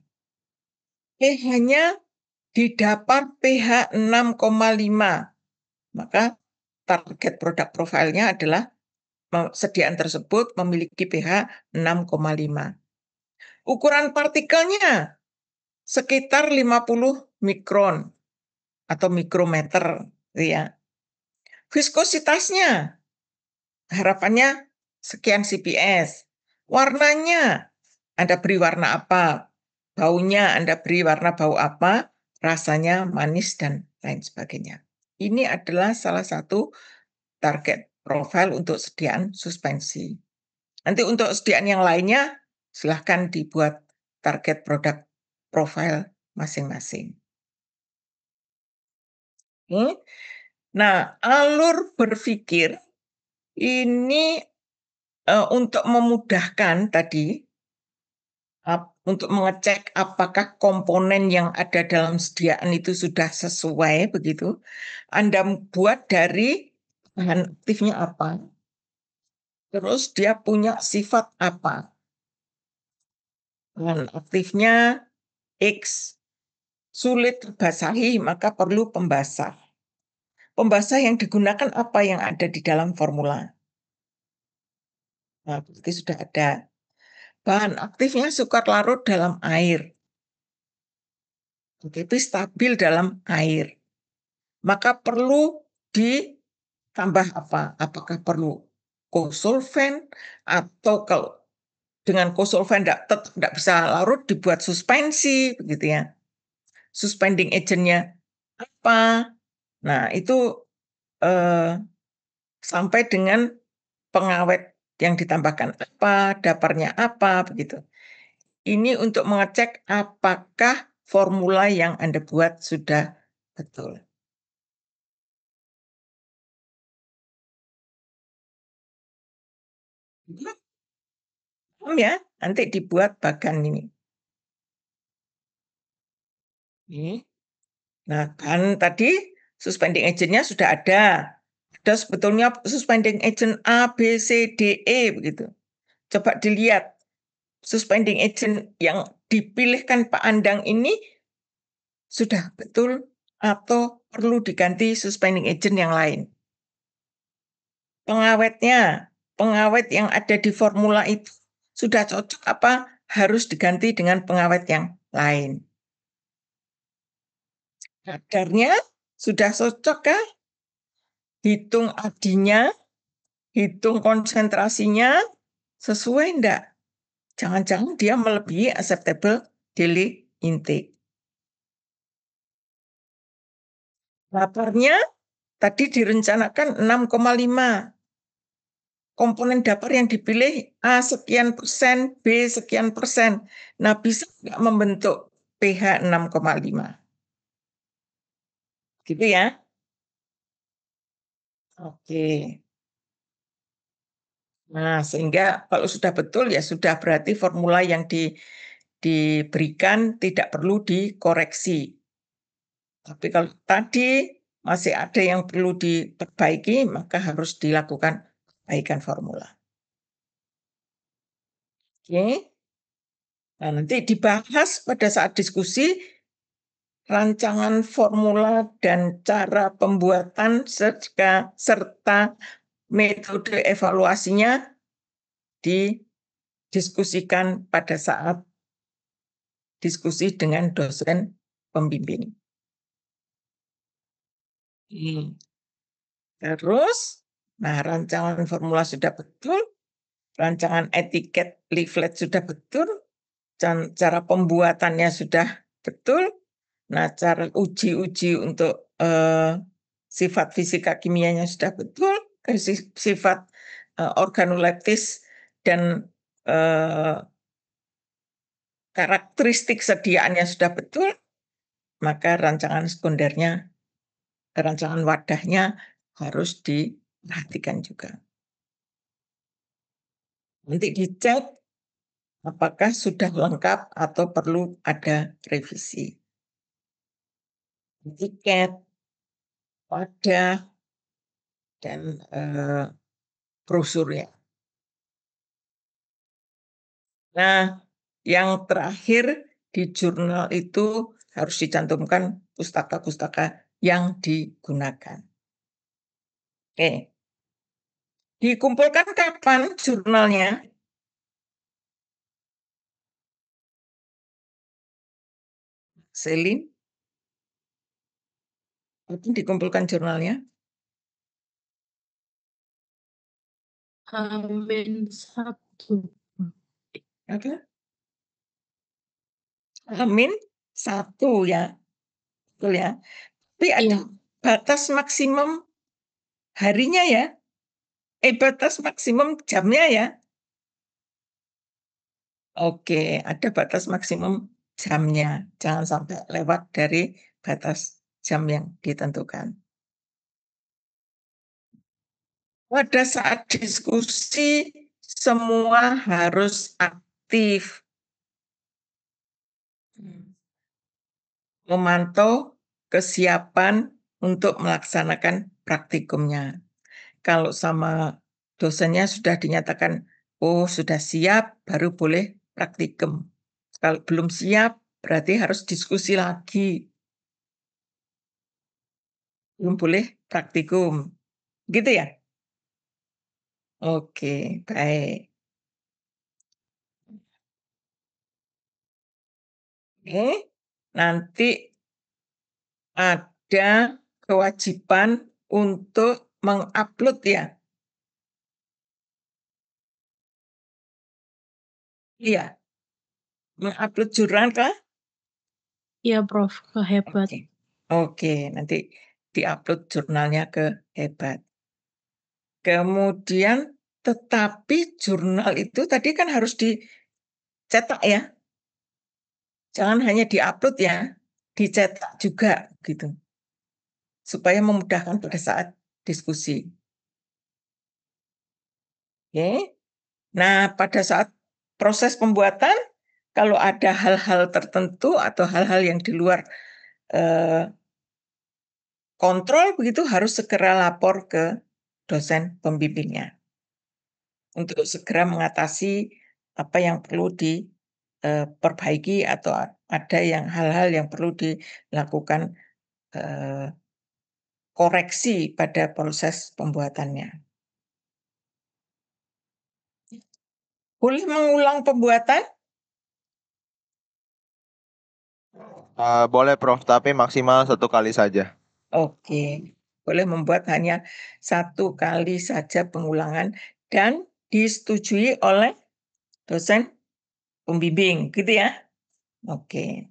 pH-nya didapat pH 6,5. Maka target product profile-nya adalah sediaan tersebut memiliki pH 6,5. Ukuran partikelnya sekitar 50 mikron atau mikrometer, ya. Viskositasnya harapannya sekian CPS. Warnanya Anda beri warna apa? Baunya Anda beri warna bau apa? Rasanya manis dan lain sebagainya. Ini adalah salah satu target profile untuk sediaan suspensi. Nanti untuk sediaan yang lainnya silahkan dibuat target product profile masing-masing. Nah, alur berpikir ini untuk memudahkan tadi, untuk mengecek apakah komponen yang ada dalam sediaan itu sudah sesuai begitu. Anda buat dari bahan aktifnya apa, terus dia punya sifat apa. Bahan aktifnya X, sulit terbasahi maka perlu pembasah. Pembasah yang digunakan apa yang ada di dalam formula. Nah, berarti sudah ada. Bahan aktifnya sukar larut dalam air. tetapi stabil dalam air. Maka perlu ditambah apa? Apakah perlu kosolven atau kalau dengan kosolven tetap tidak bisa larut, dibuat suspensi begitu ya. Suspending agentnya apa? Nah itu sampai dengan pengawet yang ditambahkan apa, daparnya apa begitu. Ini untuk mengecek apakah formula yang Anda buat sudah betul. Ya, nanti dibuat bagan ini. Nah, kan tadi suspending agentnya sudah ada. Ada sebetulnya suspending agent A, B, C, D, E begitu. Coba dilihat suspending agent yang dipilihkan Pak Andang ini sudah betul atau perlu diganti suspending agent yang lain. Pengawet yang ada di formula itu sudah cocok apa harus diganti dengan pengawet yang lain. Kadarnya sudah cocok kah? Hitung adinya, hitung konsentrasinya, sesuai enggak? Jangan-jangan dia melebihi acceptable daily intake. Daparnya tadi direncanakan 6,5. Komponen dapar yang dipilih A sekian persen, B sekian persen. Nah, bisa nggak membentuk pH 6,5? Gitu ya. Oke. Nah, sehingga kalau sudah betul ya sudah berarti formula yang diberikan tidak perlu dikoreksi. Tapi kalau tadi masih ada yang perlu diperbaiki, maka harus dilakukan perbaikan formula. Oke. Nah, nanti dibahas pada saat diskusi rancangan formula dan cara pembuatan serta metode evaluasinya didiskusikan pada saat diskusi dengan dosen pembimbing. Terus, nah rancangan formula sudah betul, rancangan etiket leaflet sudah betul, cara pembuatannya sudah betul. Nah, cara uji untuk sifat fisika kimianya sudah betul, sifat organoleptis dan karakteristik sediaannya sudah betul, maka rancangan sekundernya, rancangan wadahnya harus diperhatikan juga. Nanti dicek apakah sudah lengkap atau perlu ada revisi. Etiket, wadah, dan brosurnya. Nah, yang terakhir di jurnal itu harus dicantumkan pustaka-pustaka yang digunakan. Oke. Dikumpulkan kapan jurnalnya? Selin? Kapan dikumpulkan jurnalnya? H-1. Apa? H-1 ya. Betul ya. Tapi ada batas maksimum harinya ya. Batas maksimum jamnya ya. Oke, ada batas maksimum jamnya. Jangan sampai lewat dari batas jam yang ditentukan. Pada saat diskusi, semua harus aktif. Memantau kesiapan untuk melaksanakan praktikumnya. Kalau sama dosennya sudah dinyatakan, oh sudah siap, baru boleh praktikum. Kalau belum siap, berarti harus diskusi lagi. Belum boleh praktikum. Gitu ya? Oke, baik. Oke, nanti ada kewajiban untuk mengupload ya. Iya, mengupload jurnal kah? Iya, Prof, ke Hebat. Oke, nanti diupload jurnalnya ke Hebat. Kemudian tetapi jurnal itu tadi kan harus dicetak ya. Jangan hanya diupload ya, dicetak juga gitu. Supaya memudahkan pada saat diskusi. Oke. Nah, pada saat proses pembuatan kalau ada hal-hal tertentu atau hal-hal yang di luar kontrol begitu harus segera lapor ke dosen pembimbingnya. Untuk segera mengatasi apa yang perlu diperbaiki atau ada hal-hal yang perlu dilakukan koreksi pada proses pembuatannya. Boleh mengulang pembuatan? Boleh Prof, tapi maksimal 1 kali saja. Oke, boleh membuat hanya 1 kali saja pengulangan dan disetujui oleh dosen pembimbing, gitu ya? Oke.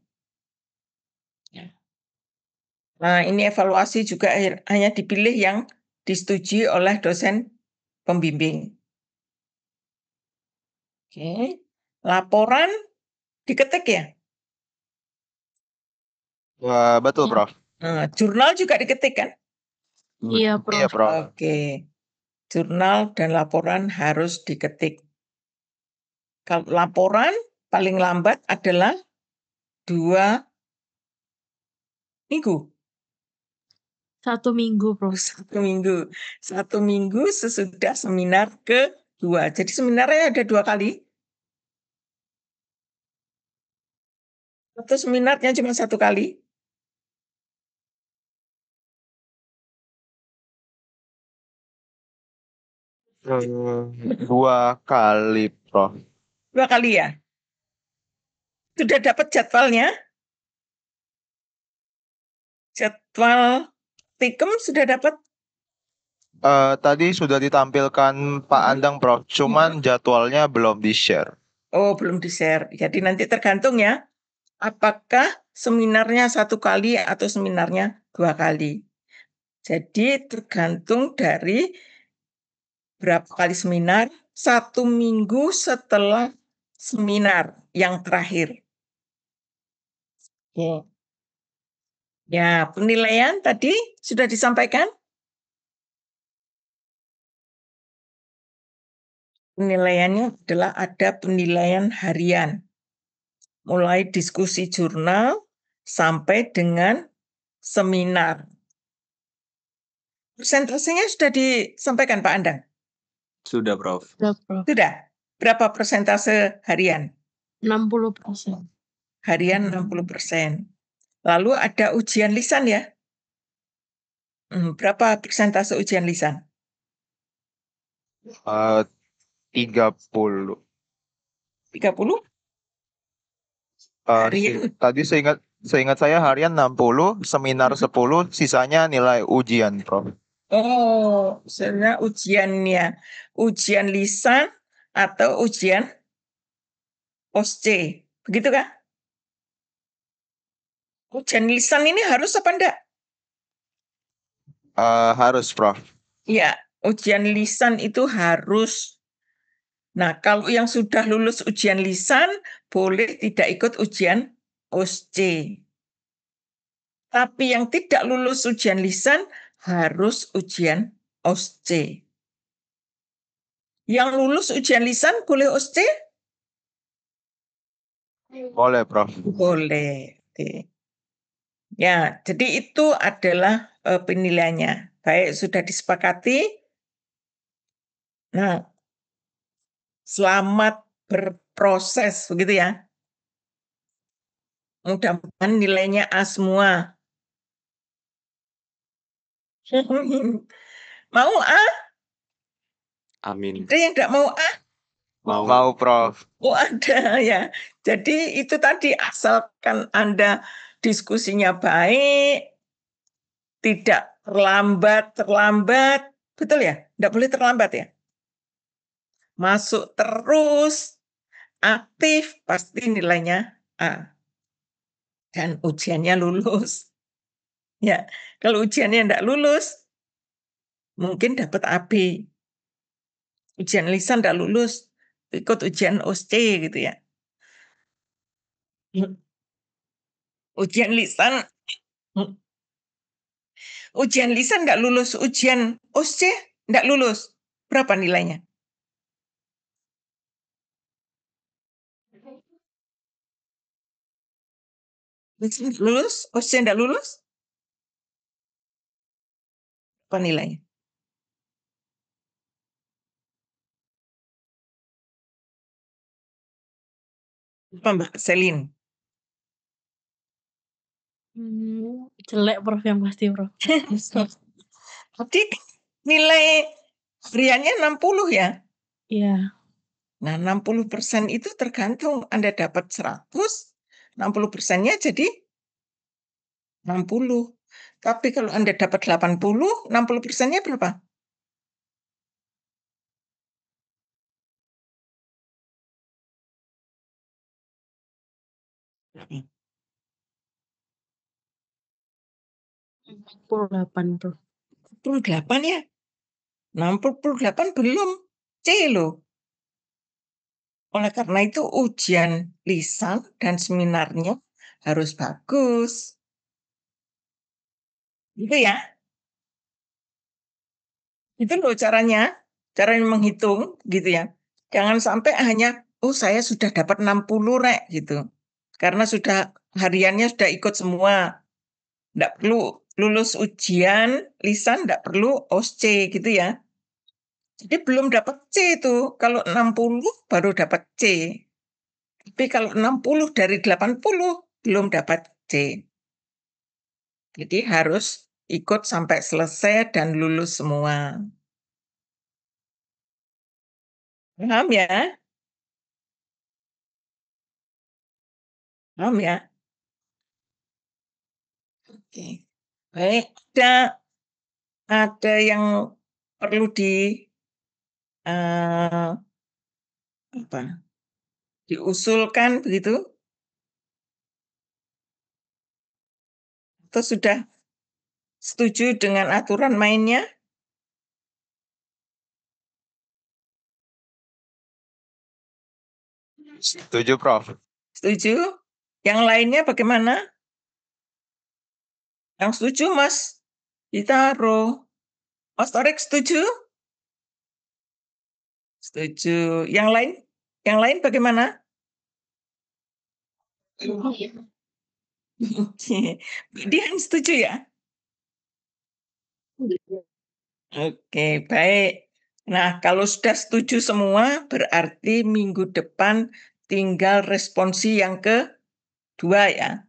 Nah, ini evaluasi juga hanya dipilih yang disetujui oleh dosen pembimbing. Oke, laporan diketik ya? Betul Prof. Jurnal juga diketik kan? Iya, Prof. Iya Prof. Oke, jurnal dan laporan harus diketik. Kalau laporan paling lambat adalah 2 minggu. 1 minggu, Prof. 1 minggu. 1 minggu sesudah seminar kedua. Jadi seminarnya ada 2 kali? Atau seminarnya cuma 1 kali? Dua kali Prof. 2 kali ya? Sudah dapat jadwalnya? Jadwal Tikem sudah dapat? Tadi sudah ditampilkan Pak Andang Prof, cuman jadwalnya belum di-share. Oh, belum di-share. Jadi nanti tergantung ya, apakah seminarnya 1 kali atau seminarnya 2 kali. Jadi tergantung dari berapa kali seminar, 1 minggu setelah seminar yang terakhir. Oke. Ya, penilaian tadi sudah disampaikan? Penilaiannya adalah ada penilaian harian. Mulai diskusi jurnal sampai dengan seminar. Persentasenya sudah disampaikan Pak Andang? Sudah, Prof. Sudah, Prof. Sudah. Berapa persentase harian? 60%. Harian 60%. Lalu ada ujian lisan ya? Berapa persentase ujian lisan? 30. 30? Tadi seingat saya harian 60, seminar 10, sisanya nilai ujian, Prof. Oh, sebenarnya ujiannya. Ujian lisan atau ujian OSCE. Begitu kah? Ujian lisan ini harus apa enggak? Harus, Prof. Ya, ujian lisan itu harus. Nah, kalau yang sudah lulus ujian lisan, boleh tidak ikut ujian OSCE. Tapi yang tidak lulus ujian lisan, harus ujian OSCE. Yang lulus ujian lisan, boleh OSCE? Boleh, Prof. Boleh. Oke. Ya, jadi itu adalah penilaiannya. Baik, sudah disepakati. Nah, selamat berproses, begitu ya. Mudah-mudahan nilainya A semua. Mau A? Amin. Ada yang enggak mau A? Mau, Prof. Oh, ada ya. Jadi itu tadi asalkan Anda diskusinya baik, Tidak terlambat. Betul ya? Tidak boleh terlambat ya? Masuk terus, aktif, pasti nilainya A. Dan ujiannya lulus. Ya, kalau ujiannya tidak lulus, mungkin dapat AB. Ujian lisan tidak lulus, ikut ujian OSCE gitu ya. Ujian lisan nggak lulus, ujian OSCE nggak lulus. Berapa nilainya? Lulus, OSCE nggak lulus? Apa nilainya? Apa Mbak Selin? Jelek Prof yang pasti Prof. Jadi nilai hariannya 60 ya? Iya. Nah, 60% itu tergantung Anda dapat 100, 60%-nya jadi 60. Tapi kalau Anda dapat 80, 60%-nya berapa? Berapa? 48 Prof. 48 ya? 68 belum C loh. Oleh karena itu ujian lisan dan seminarnya harus bagus. Gitu ya. Itu loh caranya menghitung gitu ya. Jangan sampai hanya, oh saya sudah dapat 60 rek gitu. Karena sudah hariannya sudah ikut semua. Nggak perlu lulus ujian lisan, nggak perlu OSCE gitu ya. Jadi belum dapat C itu. Kalau 60 baru dapat C. Tapi kalau 60 dari 80 belum dapat C. Jadi harus ikut sampai selesai dan lulus semua. Paham ya? Paham ya? Oke. Baik, ada yang perlu diusulkan begitu? Atau sudah setuju dengan aturan mainnya? Setuju, Prof. Setuju? Yang lainnya bagaimana? Yang setuju, Mas Ditaro. Mas Torik setuju? Setuju. Yang lain? Yang lain bagaimana? Dian setuju ya? Oke, baik. Nah, kalau sudah setuju semua, berarti minggu depan tinggal responsi yang kedua ya.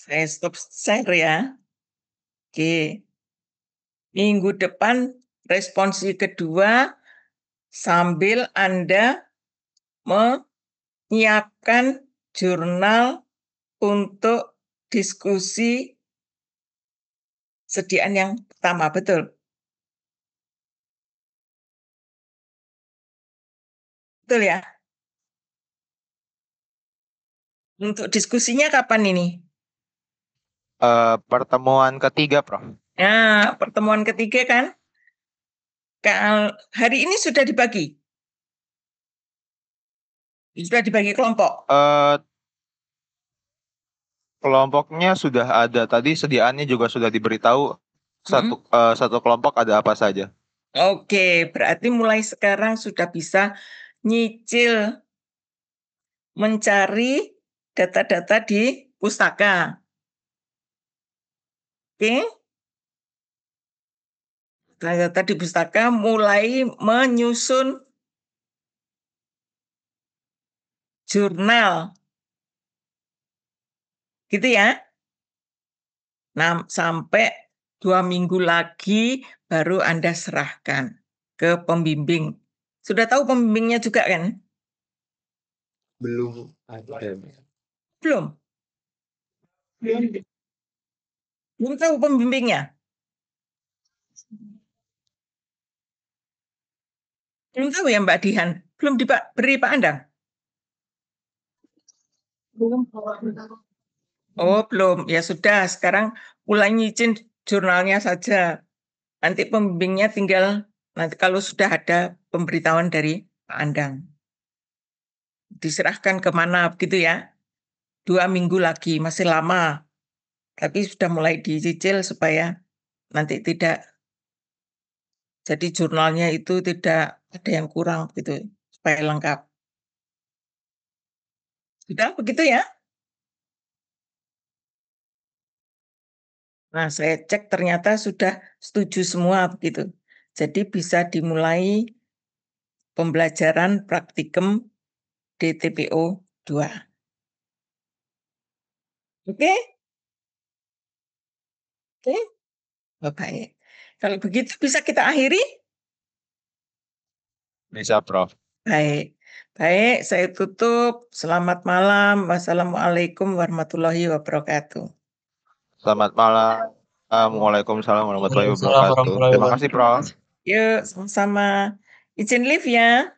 Saya stop share ya. Oke. Minggu depan responsi kedua sambil Anda menyiapkan jurnal untuk diskusi sediaan yang pertama, betul? Betul ya? Untuk diskusinya kapan ini? Pertemuan ketiga, Prof. Nah, pertemuan ketiga kan? Hari ini sudah dibagi? Sudah dibagi kelompok? Kelompoknya sudah ada. Tadi sediaannya juga sudah diberitahu. Satu kelompok ada apa saja. Oke, berarti mulai sekarang sudah bisa nyicil mencari data-data di pustaka. Oke? Data di pustaka mulai menyusun jurnal. Gitu ya? Nah, sampai 2 minggu lagi baru Anda serahkan ke pembimbing. Sudah tahu pembimbingnya juga kan? Belum ada. Belum? Belum tahu pembimbingnya? Belum tahu ya Mbak Dian? Belum diberi Pak Andang? Belum. Oh, belum. Ya sudah, sekarang mulai nyicin jurnalnya saja. Nanti pembimbingnya tinggal nanti kalau sudah ada pemberitahuan dari Pak Andang. Diserahkan kemana begitu ya. 2 minggu lagi, masih lama. Tapi sudah mulai dicicil supaya nanti tidak, jadi jurnalnya itu tidak ada yang kurang gitu, supaya lengkap. Sudah begitu ya? Nah, saya cek ternyata sudah setuju semua begitu. Jadi bisa dimulai pembelajaran praktikum DTPO 2. Oke? Oke? Oh, baik. Kalau begitu bisa kita akhiri? Bisa, Prof. Baik. Baik, saya tutup. Selamat malam. Wassalamualaikum warahmatullahi wabarakatuh. Selamat malam. Waalaikumsalam warahmatullahi Waalaikumsalam wabarakatuh. warahmatullahi Terima kasih, Prof. Yuk, sama-sama. Izin live ya.